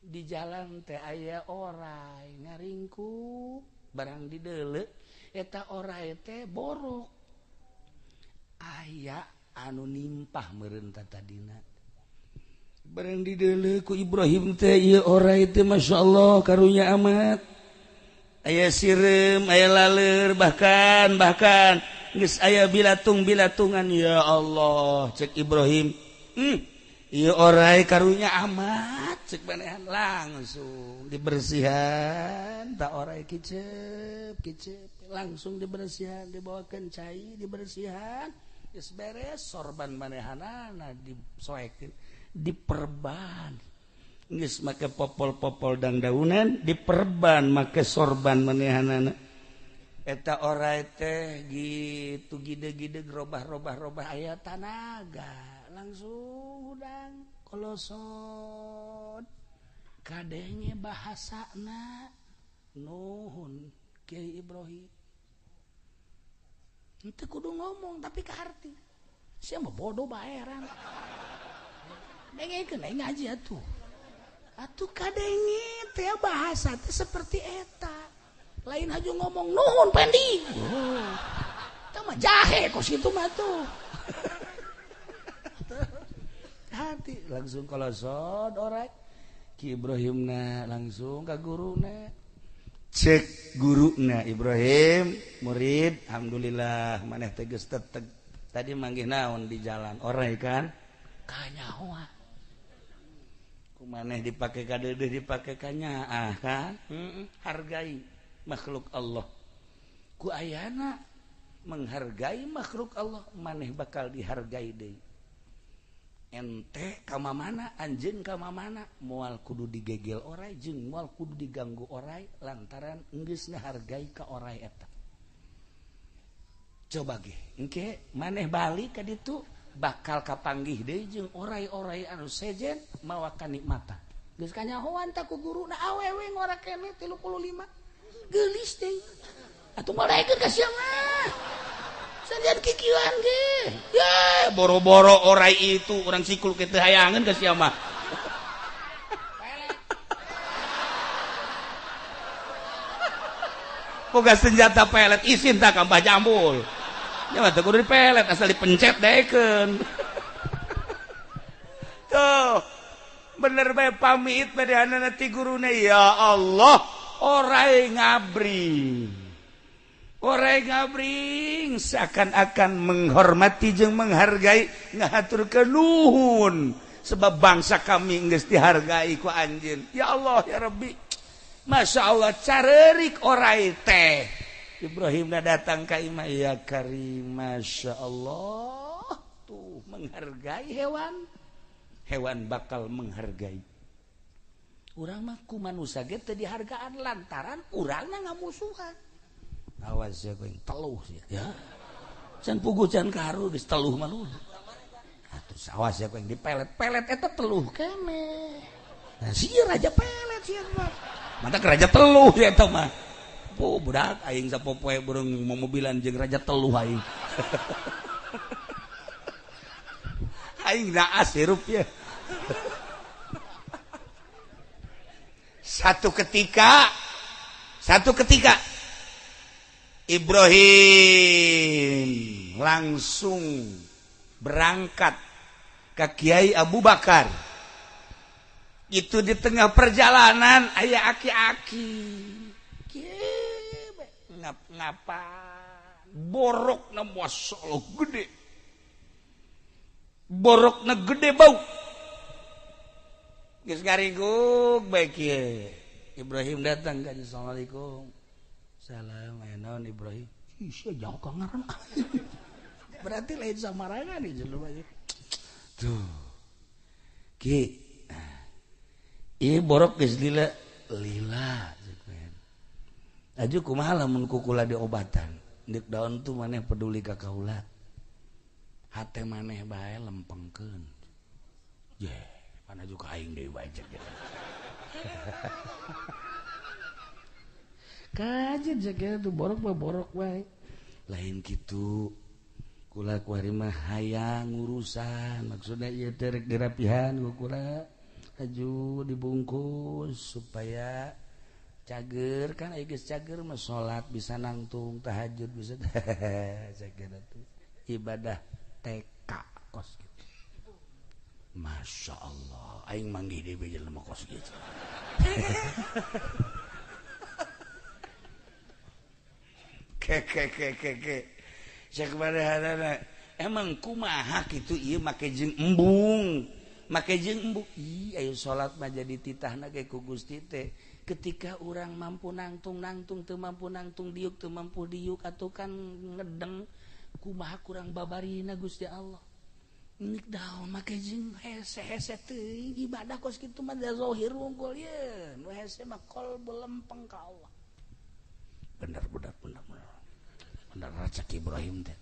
Speaker 1: Di jalan teh aya oray ngaringku barang dideuleu eta oray teh borok aya anu nimpah meureun tadina barang dideuleu ku Ibrahim teh ieu oray teh masyaallah karunya amat aya sireum aya laleur bahkan geus aya bilatung-bilatungan ya Allah cek Ibrahim ieu oray karunya amat cek manehan langsung dibersihan tak oray kicep langsung dibersihan dibawakeun cai dibersihan geus beres sorban manehanana disoekeun diperban geus make popol-popol dan daunan diperban make sorban manehanana
Speaker 3: eta ora teh gitu gide-gide robah-robah aya tanaga langsung udang kolosot kadenge bahasana nuhun Kiai Ibrahim itu kudu ngomong tapi ke arti siapa bodoh baeran dengekeun ngaji atuh kadenge teh bahasa teh seperti eta lain aja ngomong nuhun pendi itu mah jahe kos gitu mah tuh hati langsung kolosot orang Ki Ibrahimna langsung ke guruna cek guruna Ibrahim murid alhamdulillah maneh teh geus teteg tadi manggih naon di jalan orai kan kanyahoa ku maneh dipake ka deudeuh dipake ka nyaah kan hargai makhluk Allah ku ayana menghargai makhluk Allah maneh bakal dihargai deui ente kama mana anjeun kama mana moal kudu digegel oray jeung moal kudu diganggu oray lantaran geus ngahargai ka oray eta coba ge engke maneh balik ka ditu bakal kapanggih deui jeung oray-oray anu sejen mawa kanikmatan geus kanyahoan ta ku guruna awewe ngora keneh 35 geulis deui atuh malaekeun ka sia mah sanjaan kikieuan ge ya boro-boro orai itu orang sikul kitu hayangeun ka sia mah boga senjata pelet isin tak ka Mbah Jambul nya mah teu kudu dipelet asal dipencet daekeun tuh bener bae pamit badeana ti guruna ya Allah orai ngabring seakan-akan menghormati jeung menghargai ngahaturkeun nuhun sebab bangsa kami geus dihargai ku anjeun ya Allah ya Rabbi Masya Allah careurik orai teh Ibrahimna datang ka imah ya Karim Masya Allah tuh menghargai hewan bakal menghargai urang mah ku manusia ge teu dihargaan lantaran urangna ngamusuhan awas ya kowe teluh ya can puguh can karu geus teluh mah lu atuh awas ya kowe dipelet-pelet eta teluh keneh nah sieun raja pelet sieun mah mantap raja teluh ya eta mah po budak aing sapopoe burung mobilan jeung raja teluh aing aing naas hirup ya satu ketika Ibrahim langsung berangkat ke Kiai Abu Bakar. Itu di tengah perjalanan aya aki-aki. Ngapa? Borokna masyaallah gede. Borokna gede bau. Geus ngaringkuk bae kieu. Ibrahim datang ka Assalamualaikum. Salam naon Ibrahim. Sia jauh ka ngaran. Berarti lain samarangan ieu jelema ieu. Tuh. Ki. Ieu borok geus lila. Aju kumaha lamun kukula diobatan. Dik daun tuh maneh peduli ka kaula. Hate maneh bae lempengkeun. Ye, pan aju ka aing deui bae cek. Kajen sakit tuh borok baik lain gitu kula kuari mah hayang urusan maksudnya ieu teh rek dirapihan kula aju dibungkus supaya cager kan aya geus cager mah salat bisa nangtung tahajud bisa sakit atuh ibadah TK kos gitu Masya Allah aing manggih deui jelema kos gitu ke emang kumaha gitu ieu make jeung embung ih ayo salat mah jadi titahna ge ku Gusti teh ketika urang mampu nangtung teu mampu nangtung diuk teu mampu diuk atuh kan ngedeng kumaha kurang babarina Gusti Allah nik daun make jeung hese teuing ibadah kos kitu mah zahir unggul ye nu hese mah qalbu lempeng ka Allah bener Cak Ibrahim teh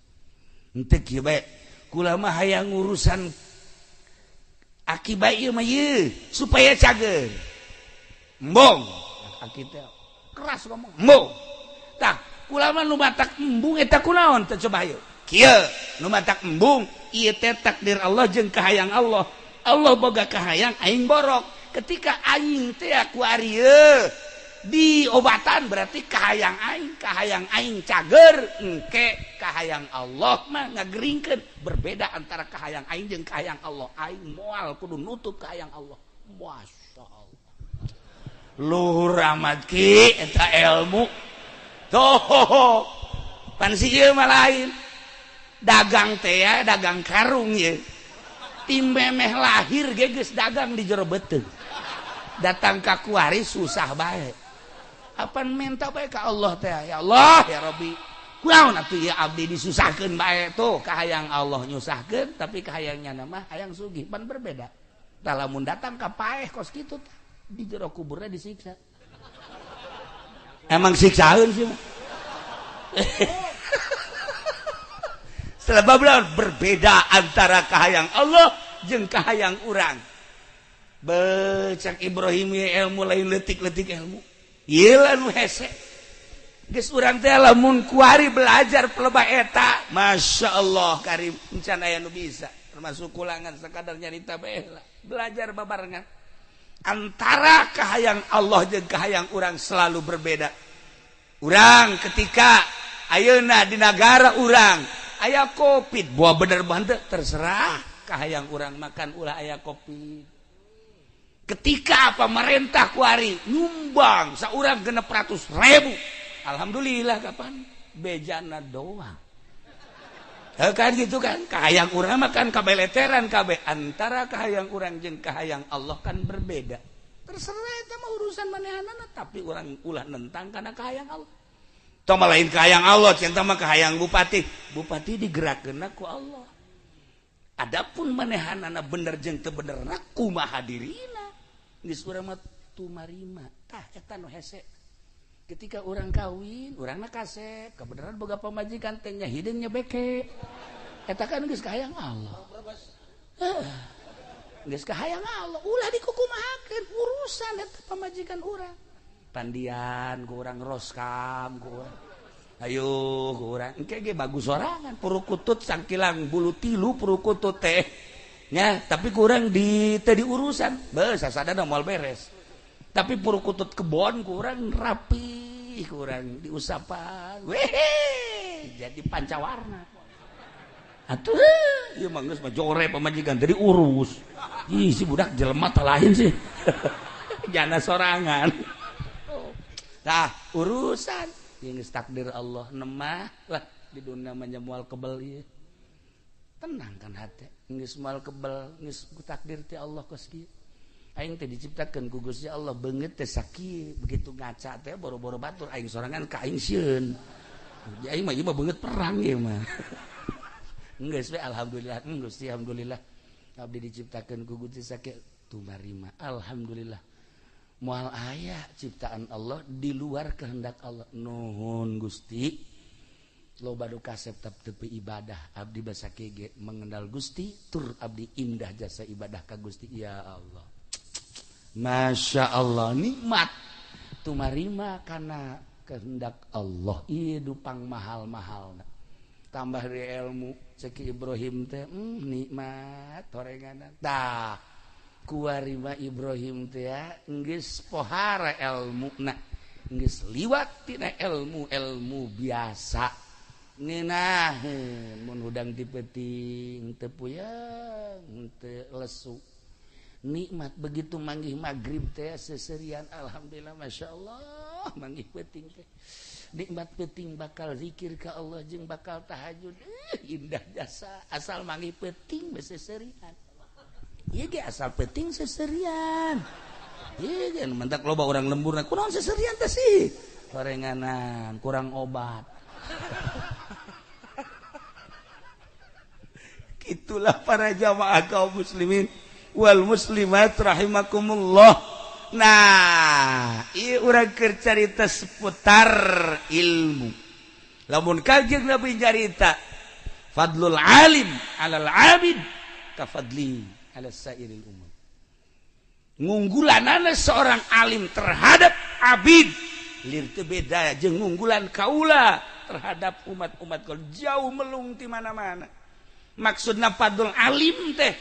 Speaker 3: henteu kieu bae kula mah hayang urusan akibat ieu mah ieu supaya cager embong aki teh keras ngomong embong tah kula mah nu matak embung eta kunaon teh coba hayu kieu nu matak embung ieu teh takdir Allah jeung kahayang Allah Allah boga kahayang aing borok ketika aing teh ku ari di obatan berarti kahayang aing cager engke kahayang Allah mah ngageringkeun berbeda antara kahayang aing jeung kahayang Allah aing moal kudu nutup kahayang Allah masyaallah luhur amat ki eta ilmu toh pan si ieu mah lain dagang teh ya dagang karung ye tim memeh lahir ge geus dagang di jero beuteung datang ka kuari susah bae apa minta bae ka Allah teh ya Allah ya Rabbi kunaon atuh ya abdi disusahkeun bae tuh kahayang Allah nyusahkeun tapi kahayangnya mah hayang sugih pan berbeda tah lamun datang ka paeh kos kitu di jero kuburna disiksa emang siksaeun sih mah sebab berbeda antara kahayang Allah jeung kahayang urang becak Ibrahim ilmu lain letik-letik ilmu ieu nu hese geus urang teh lamun kuari belajar pelebah eta masyaallah karim encan aya nu bisa termasuk kulangan sakadar nyarita bae lah belajar babarengan antara kahayang Allah jeung kahayang urang selalu berbeda urang ketika ayeuna di negara urang aya Covid buah bener banget terserah kahayang urang makan ulah aya Covid ketika pemerintah kuari nyumbang saurang 600.000 alhamdulillah kapan bejana doang kan gitu kan kahayang urang makan kabeleteran kabeh antara kahayang urang jeung kahayang Allah kan berbeda terserah eta mah urusan manehanana tapi urang ulah nentang kana kahayang Allah tong lain kahayang Allah cinta mah kahayang bupati digerakkeunna ku Allah adapun manehanana bener jeung teu benerna kumaha dirina geus urang mah tumarima tah eta nu hese ketika urang kawin urangna kasep kabeneran boga pamajikan teh nya hideung nya beke eta kan geus kahayang Allah geus kahayang Allah ulah dikukumahakeun urusan eta pamajikan urang pandian ku urang roskam ku urang ayo ku urang engke ge bagus sorangan purukutut sangkilang bulu tilu purukutut teh nya tapi kurang di tadi urusan beus sasadana moal beres tapi purukutut kebon kurang rapi kurang diusapan weh jadi pancawarna atuh ieu mah geus mah jore pamajikan tadi urus ih si budak jelema teh lain sih jana sorangan tah urusan geus takdir Allah nemah lah di dunia mah moal kebel ieu tenang kan hati geus moal kebel geus takdir ti Allah kos kieu aing teh diciptakeun ku Gusti Allah beungeut teh sakieu begitu ngaca teh boro-boro batur aing sorangan ka aing sieun aing mah ieu mah beungeut perang ieu mah geus we alhamdulillah Gusti alhamdulillah abdi diciptakeun ku Gusti sakieu tumarima alhamdulillah moal aya ciptaan Allah di luar kehendak Allah nuhun Gusti loba nu kasep tepi ibadah abdi basake ge mengenal Gusti tur abdi indah jasa ibadah ka Gusti ya Allah masya Allah nikmat tumarima kana kehendak Allah ieu dupang mahal-mahalna tambah dari ilmu cek Ibrahim teh nikmat horenganan tah kuarima Ibrahim teh ya geus pohara ilmuna geus liwat tina ilmu biasa ngeunaheun mun hudang dipeting teu puyeng teu lesu nikmat begitu manggih magrib teh seserian alhamdulillah masyaallah manggih peuting teh nikmat peuting bakal zikir ka Allah jeung bakal tahajud indah jasa asal manggih peuting be seserian ieu ge asal peuting seserian ieu ge mentak loba urang lemburna kunaon seserian teh sih horenganan kurang obat itulah para jamaah kaum muslimin wal muslimat rahimakumullah. Nah ieu urang keur carita seputar ilmu lamun Kangjeng Nabi nyarita fadlul alim alal abid ka fadli ala sairil umam. Ngunggulanana seorang alim terhadap abid lir teu beda jeung ngunggulan kaula terhadap umat-umat kal jauh melung ti mana-mana. Maksudna fadlul alim teh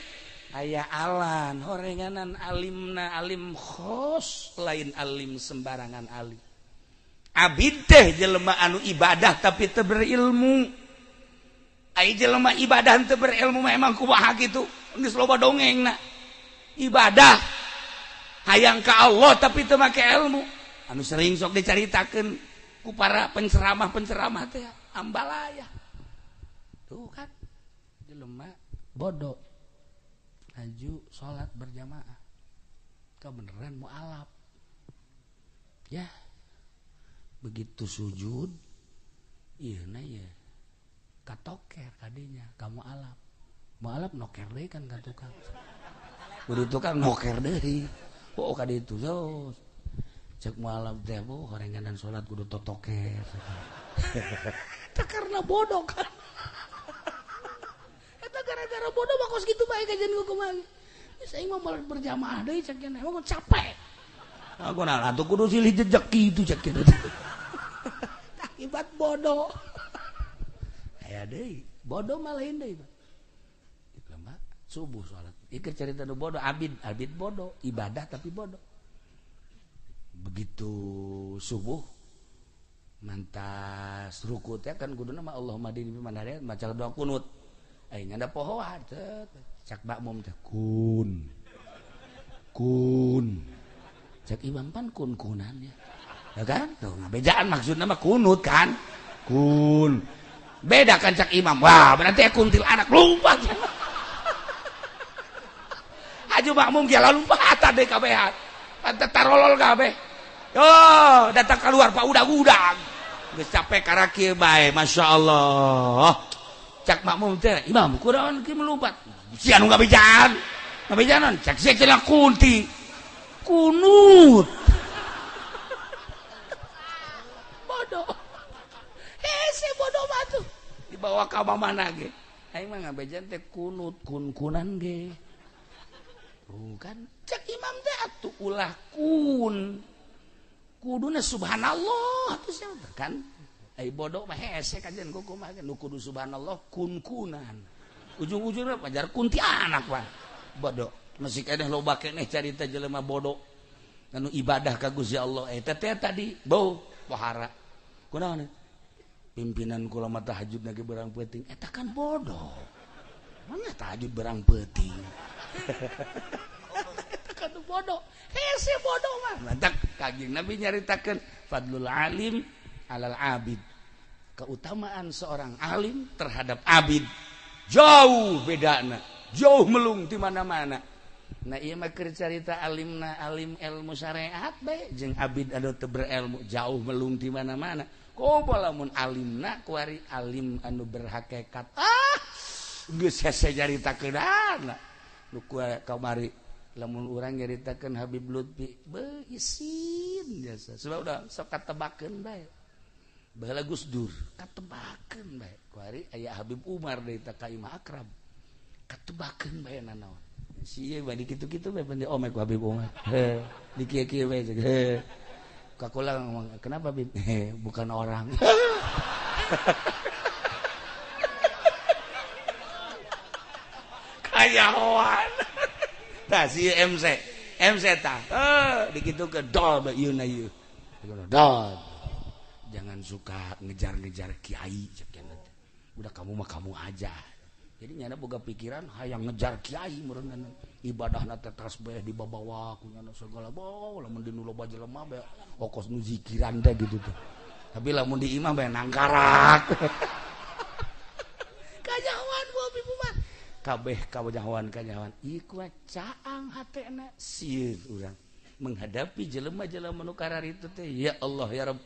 Speaker 3: aya alan horenganan alimna alim khos lain alim sembarangan alim. Abid teh jelema anu ibadah tapi teu berilmu. Ai jelema ibadah teu berilmu memang kumaha kitu geus loba dongengna. Ibadah hayang ka Allah tapi teu make ilmu. Anu sering sok dicaritakeun ku para penceramah-penceramah teh ambalaya. Tuh kan jelema bodoh. Aju salat berjamaah. Kebeneran mualaf. Ya. Begitu sujud iya na ya katoker kadinya kamu alap noker deh kan ka tukang kudu tukang noker deui oh kadi itu so cek mualaf teh bu horenganan salat kudu totoker eta karena bodoh kan eta gara-gara bodoh bakos kitu bae kajian kumaha geus aing mah berjamaah deui cek nya emang capek aku nah atuh kudu silih jejak kitu cek kitu akibat bodoh aya deui bodoh mah lain deui itu mah subuh salat ikir carita nu bodoh abid bodoh ibadah tapi bodoh begitu subuh mantas ruku teh kan kuduna mah Allahumma dini man hadayat maca doa kunut ai nyanda pohoan cak makmum teh kun cak imam pan kun-kunan ya kan tuh ngabejaan maksudnya mah kunut kan kun beda kan cak imam wah berarti kuntil anak lompat aju makmum ge lompat tadi kabehan tarolol kabeh yo datang keluar pak udag-udag geus capek ka rakieu bae masyaallah cak makmum teh imam kunaon kieu melompat si anu ngabejaan cak sia cenah kunti kunut bodoh si bodoh mah tuh dibawa ka mana ge aing mah ngabejan teh kunut kun-kunan ge kan cek imam teh atuh ulah kuduna subhanallah atuh sia kan ai bodoh mah hese kajian kumaha nu kudu subhanallah kun-kunan ujung-ujungna pajar kunti anak mah bodoh masih keneh loba keneh carita jelema bodoh anu ibadah ka Gusti Allah eta teh tadi bau pohara kunaon pimpinan kula mah tahajudna ge berang peuting eta kan bodoh mana tahajud berang peuting eta kan bodoh hese bodoh mah lantak Kangjeng Nabi nyaritakeun fadlul alim alal abid keutamaan seorang alim terhadap abid jauh bedana jauh melung di mana-mana. Nah ieu mah keur carita alimna alim ilmu syariat bae jeung abid anu teu berilmu jauh melung di mana-mana. Coba lamun alimna kuari alim anu berhakikat. Geus hese caritakeunana. Nu kamari lamun urang nyaritakeun Habib Lutfi beuh isin jasa. Sudah udah sok katebakeun bae. Baheula Gus Dur katebakeun bae. Kuari aya Habib Umar deui ta ka Imam Akram. Katebakeun bae nanaon. Si ieu badi kitu-kitu bae pende omek Habib Umar. Di kieu-kieu bae cek. Kakula ngomong, "Kenapa, Bib?" Bukan orang. Kayawan. Tah si MC tah. Dikitukeun dol bae ieu na ieu. Dol. Jangan suka ngejar-ngejar kiai cek udah kamu mah kamu aja. Jadi nyana boga pikiran hayang ngejar kiai meureun ibadahna teh tasbih dibawa ku nyana segala bae lamun di nu loba jelema bae okos nu zikiran teh gitu tuh. Tapi lamun di imam bae nangkarak. Kajawan gua Bibu mah. Kabeh kajawan ieu caang hatena sieun urang menghadapi jelema-jelema nu kararitu teh ya Allah ya Rabb.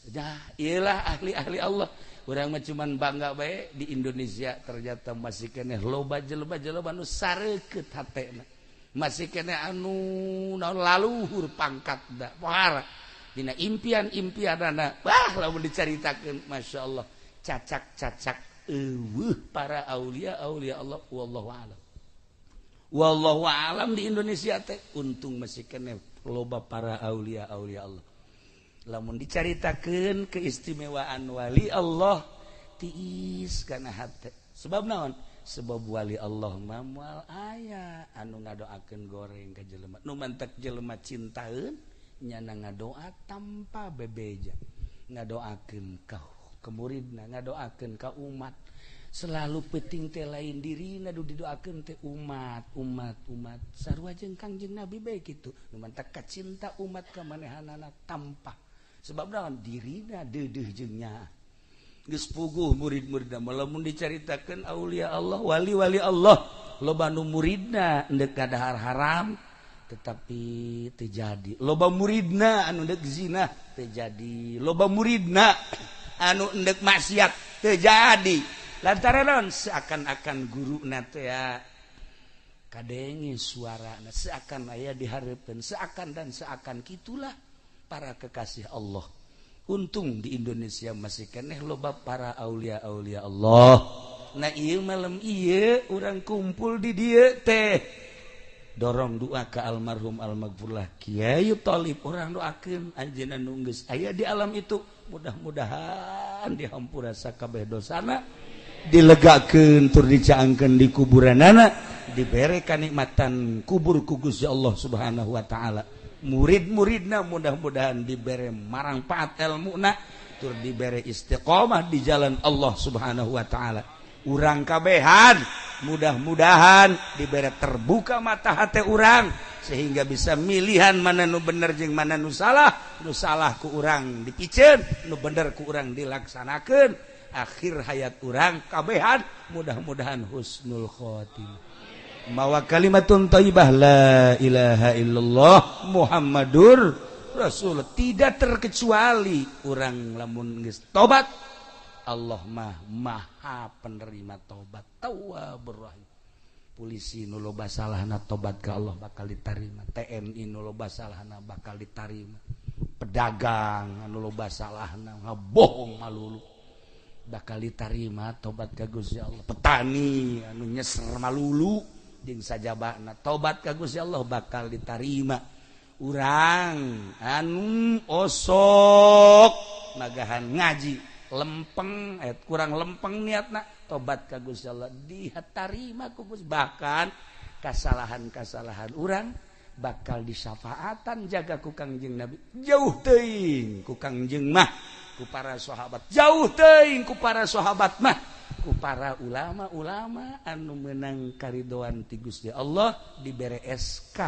Speaker 3: Dah iyalah ahli-ahli Allah. Urang mah cuman bangga bae di Indonesia ternyata masih keneh loba jelema-jelema anu sareukeut hatena. Masih keneh anu naon laluhur pangkatna. Pohara dina impian-impianana lamun dicaritakeun Masya Allah cacak-cacak para aulia Allah wallahu alam di Indonesia teh untung masih kene loba para aulia Allah lamun dicaritakeun keistimewaan wali Allah tiis kana hate sebab naon sebab wali Allah mamual aya anu ngadoakeun goreng ka jelema nu mantek jelema cintaeun nyana ngadoa tanpa bebeja ngadoakeun ka muridna ngadoakeun ka umat selalu penting teh lain dirina nu didoakeun teh umat sarua jeung Kangjeng Nabi bae kitu nu mantek kacinta umat ka manehanana tanpa sebab naon dirina deudeuh jeung nya geus puguh murid-muridna lamun dicaritakeun aulia Allah wali-wali Allah loba nu muridna endek kadahar haram tetapi terjadi loba muridna anu endek zina terjadi loba muridna anu endek maksiat terjadi lantaran seakan-akan guruna teh ya kadenge suarana seakan aya dihareupeun seakan kitulah para kekasih Allah. Untung di Indonesia masih keneh loba para aulia Allah. Nah ieu malam ieu urang kumpul di dieu teh dorong doa ke almarhum almaghfurlah Kiai Thalib urang doakeun anjeunna nu geus aya di alam itu mudah-mudahan dihampura sakabeh dosana dilegakeun tur dicaangkeun di kuburanana dibere kanikmatan kubur ku Gusti Allah Subhanahu wa taala. Murid-muridna mudah-mudahan dibere marangpaat ilmuna tur dibere istiqomah di jalan Allah Subhanahu wa taala. Urang kabehan mudah-mudahan dibere terbuka mata hati urang sehingga bisa milihan mana nu bener jeung mana nu salah ku urang dipiceun nu bener ku urang dilaksanakeun akhir hayat urang kabehan mudah-mudahan husnul khotimah. Mawa kalimatun thayyibah la ilaha illallah Muhammadur Rasul tidak terkecuali orang lamun geus tobat Allah maha penerima tobat tawwabur rahim. Polisi nu loba salahna tobat ka Allah bakal ditarima, TNI nu loba salahna bakal ditarima, pedagang anu loba salahna ngabohong malulu bakal ditarima tobat ka Gusti Allah, petani anu nyeser malulu jeung sajabana tobat ka Gusti Allah bakal ditarima. Urang anu osok nagahan ngaji lempeng kurang lempeng niatna tobat ka Gusti Allah ditarima ku Gusti, bahkan kasalahan-kasalahan urang bakal disyafaatan jaga ku Kangjeng Nabi jauh teuing ku Kangjeng mah ku para sahabat jauh teuing ku para sahabat mah ku para ulama-ulama anu menang karidoan ti Gusti Allah dibere SK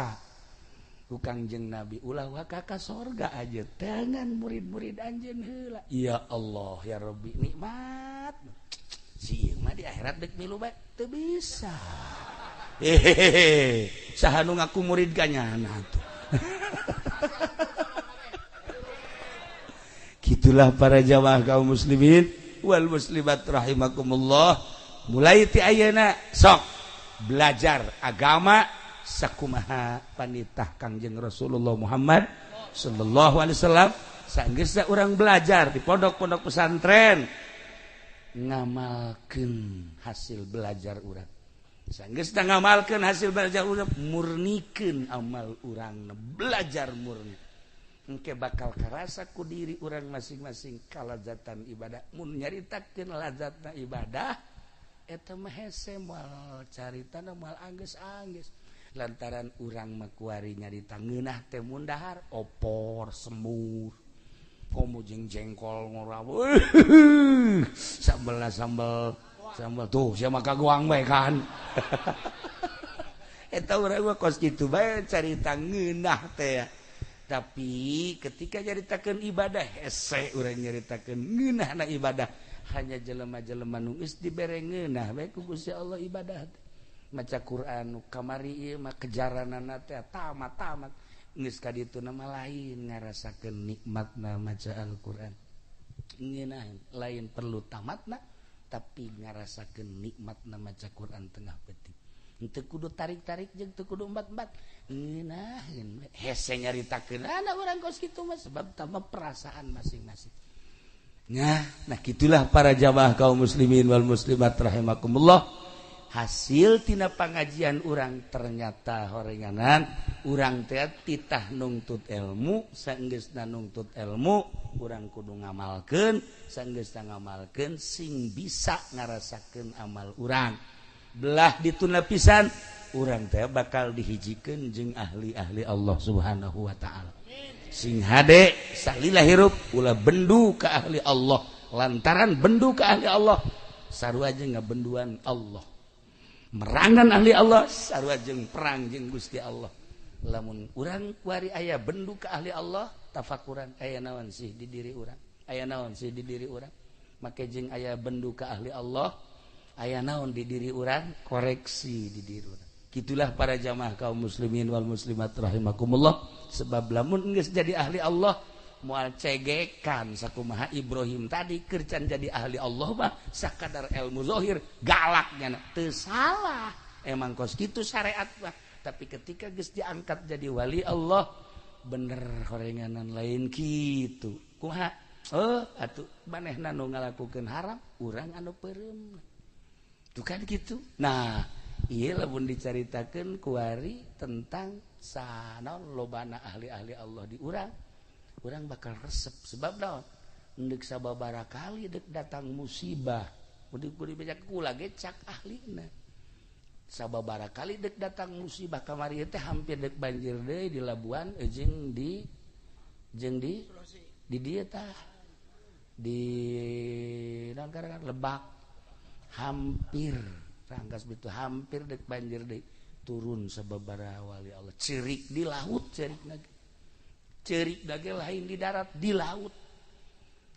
Speaker 3: ku Kangjeng Nabi ulah waka ka sorga aja dengan murid-murid anjeun heula. Ya Allah ya Rabbi nikmat si mah di akhirat dek milu bae teu bisa. Hehehe saha nu ngaku murid kanyana tuh. Gitulah para jamaah kaum muslimin wal muslimat rahimakumullah. Mulai ti ayeuna sok belajar agama sakumaha panitah Kangjeng Rasulullah Muhammad sallallahu alaihi wasallam. Saenggeusna urang belajar di pondok-pondok pesantren ngamalkeun hasil belajar urang. Saenggeusna ngamalkeun hasil belajar urang murnikeun amal urang belajar murni. Engke bakal karasa ku diri urang masing-masing kalazatan ibadah. Mun nyaritakeun lazatna ibadah eta mah hese moal caritana moal anggeus-anggeus. Lantaran urang mah kuari nyarita ngeunah teh mun dahar opor semur komo jeung jengkol ngoraw sambal tuh sia mah kagoang bae kan. Eta urang mah kos kitu bae carita ngeunah teh. Tapi ketika nyaritakeun ibadah hese urang nyaritakeun ngeunahna ibadah hanya jelema-jelema nu geus dibere ngeunah bae ku Gusti Allah ibadah teh. Maca Quran kamari ieu mah kejaranana teh tamat geus ka ditu nama lain ngarasakeun nikmatna maca Al-Qur'an. Ngeunaheun lain perlu tamatna tapi ngarasakeun nikmatna maca Quran tengah peuting. Teu kudu tarik-tarik jeung teu kudu embat-embat. Ngeunaheun hese nyaritakeun urang kos kitu mah sebab tambah perasaan masing-masing. Nah gitulah para jamaah kaum muslimin wal muslimat rahimakumullah. Hasil tina pangajian urang ternyata horenganan urang teh titah nungtut ilmu, saenggeusna nungtut ilmu urang kudu ngamalkeun, saenggeusna ngamalkeun sing bisa ngarasakeun amal urang. Belah dituna pisan urang teh bakal dihijikeun jeung ahli-ahli Allah Subhanahu wa taala. Sing hade salila hirup ulah bendu ka ahli Allah, lantaran bendu ka ahli Allah sarua jeung ngabenduan Allah. Merangan ahli Allah sarua jeung perang jeung Gusti Allah. Lamun urang kuari aya bendu ka ahli Allah, tafakuran aya naon sih di diri urang? Aya naon sih di diri urang? Make jeung aya bendu ka ahli Allah, aya naon di diri urang? Koreksi di diri urang. Gitulah para jamaah kaum muslimin wal muslimat rahimakumullah. Sebab lamun geus jadi ahli Allah moal cegekan sakumaha Ibrahim tadi keur can jadi ahli Allah mah sakadar ilmu zahir galaknya teu salah. Emang kos kitu syariat mah. Tapi ketika geus diangkat jadi wali Allah bener horenganan lain kitu. Kumaha? Atuh manehna nu ngalakukeun haram, urang anu peureum. Tuh kan gitu. Nah, ieu lamun dicaritakeun kuari tentang sanaon lobana ahli-ahli Allah di urang bakal resep sebab naon endek sababaraha kali dek datang musibah kudu dibaca kula ge cak ahlina sababaraha kali dek datang musibah kamari teh hampir dek banjir deui di Labuan jeung di dieu tah di naon karangan Lebak hampir rangkas bitu hampir dek banjir deui turun sababaraha wali Allah cerik di laut cerik dage lain di darat di laut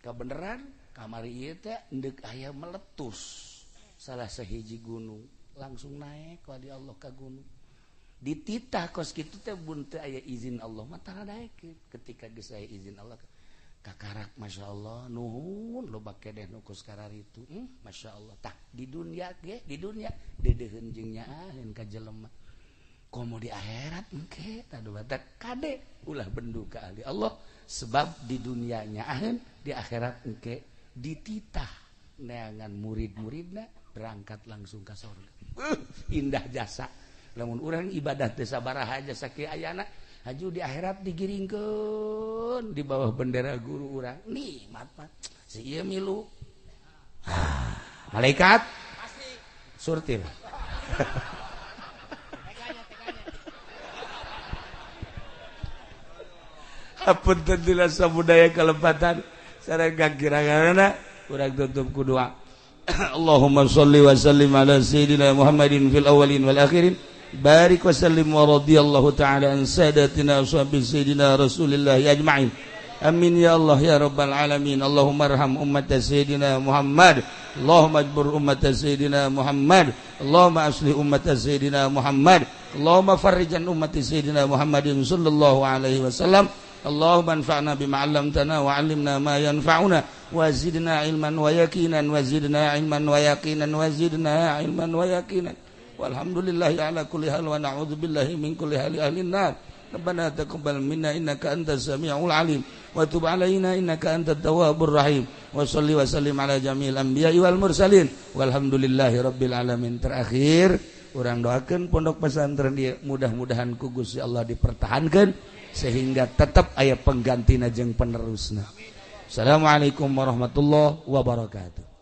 Speaker 3: kabeneran kamari ieu teh endek aya meletus salah sahiji gunung langsung naik wali Allah ka gunung dititah kos kitu teh mun teu aya izin Allah mah tara daekeun ketika geus aya izin Allah kakarak masyaallah nuhun loba kedeh nu kos kararitu masyaallah tah di dunia ge di dunia dedeheun jeung nyaaheun ka jelema komo di akhirat engke tadu batak kade ulah bendu ka ahli Allah sebab di dunia nyaaheun di akhirat engke dititah neangan murid-muridna berangkat langsung ka surga. Indah jasa lamun urang ibadah teu sabaraha jasa kieu ayana haju di akhirat digiringkeun di bawah bendera guru urang nikmat mah si ieu milu malaikat pasti surtil apunten dila sabudaya kalepatan sareng kagiranganna urang tutup ku doa. Allahumma shalli wa sallim ala sayyidina Muhammadin fil awwalin wal akhirin barik wa sallim wa radiyallahu ta'ala an sadatina ashabi sayyidina Rasulillah ajma'in. Amin ya Allah ya rabbal alamin. Allahumma arham ummat sayyidina Muhammad. Allahumma ajbur ummat sayyidina Muhammad. Allahumma aslih ummat sayyidina Muhammad. Allahumma farrijan ummat sayyidina Muhammadin sallallahu alaihi wasallam. Allahumma anfa'na bima 'allamtana wa 'allimna ma yanfa'una wa zidna ilman wa yaqinan wa zidna ilman wa yaqinan wa zidna ilman wa yaqinan. Walhamdulillahi ala kulli hal wa na'udzu billahi min kulli hali ahlin nar. Rabbana taqabbal minna innaka antas samiul alim wa tub 'alaina innaka antat tawwabur rahim. Wa shalli wa sallim ala jami'il anbiya'i wal mursalin. Walhamdulillahi rabbil alamin. Terakhir urang doakeun pondok pesantren ieu mudah-mudahan ku Gusti Allah dipertahankeun sehingga tetap aya penggantina jeung penerusna. Assalamualaikum warahmatullahi wabarakatuh.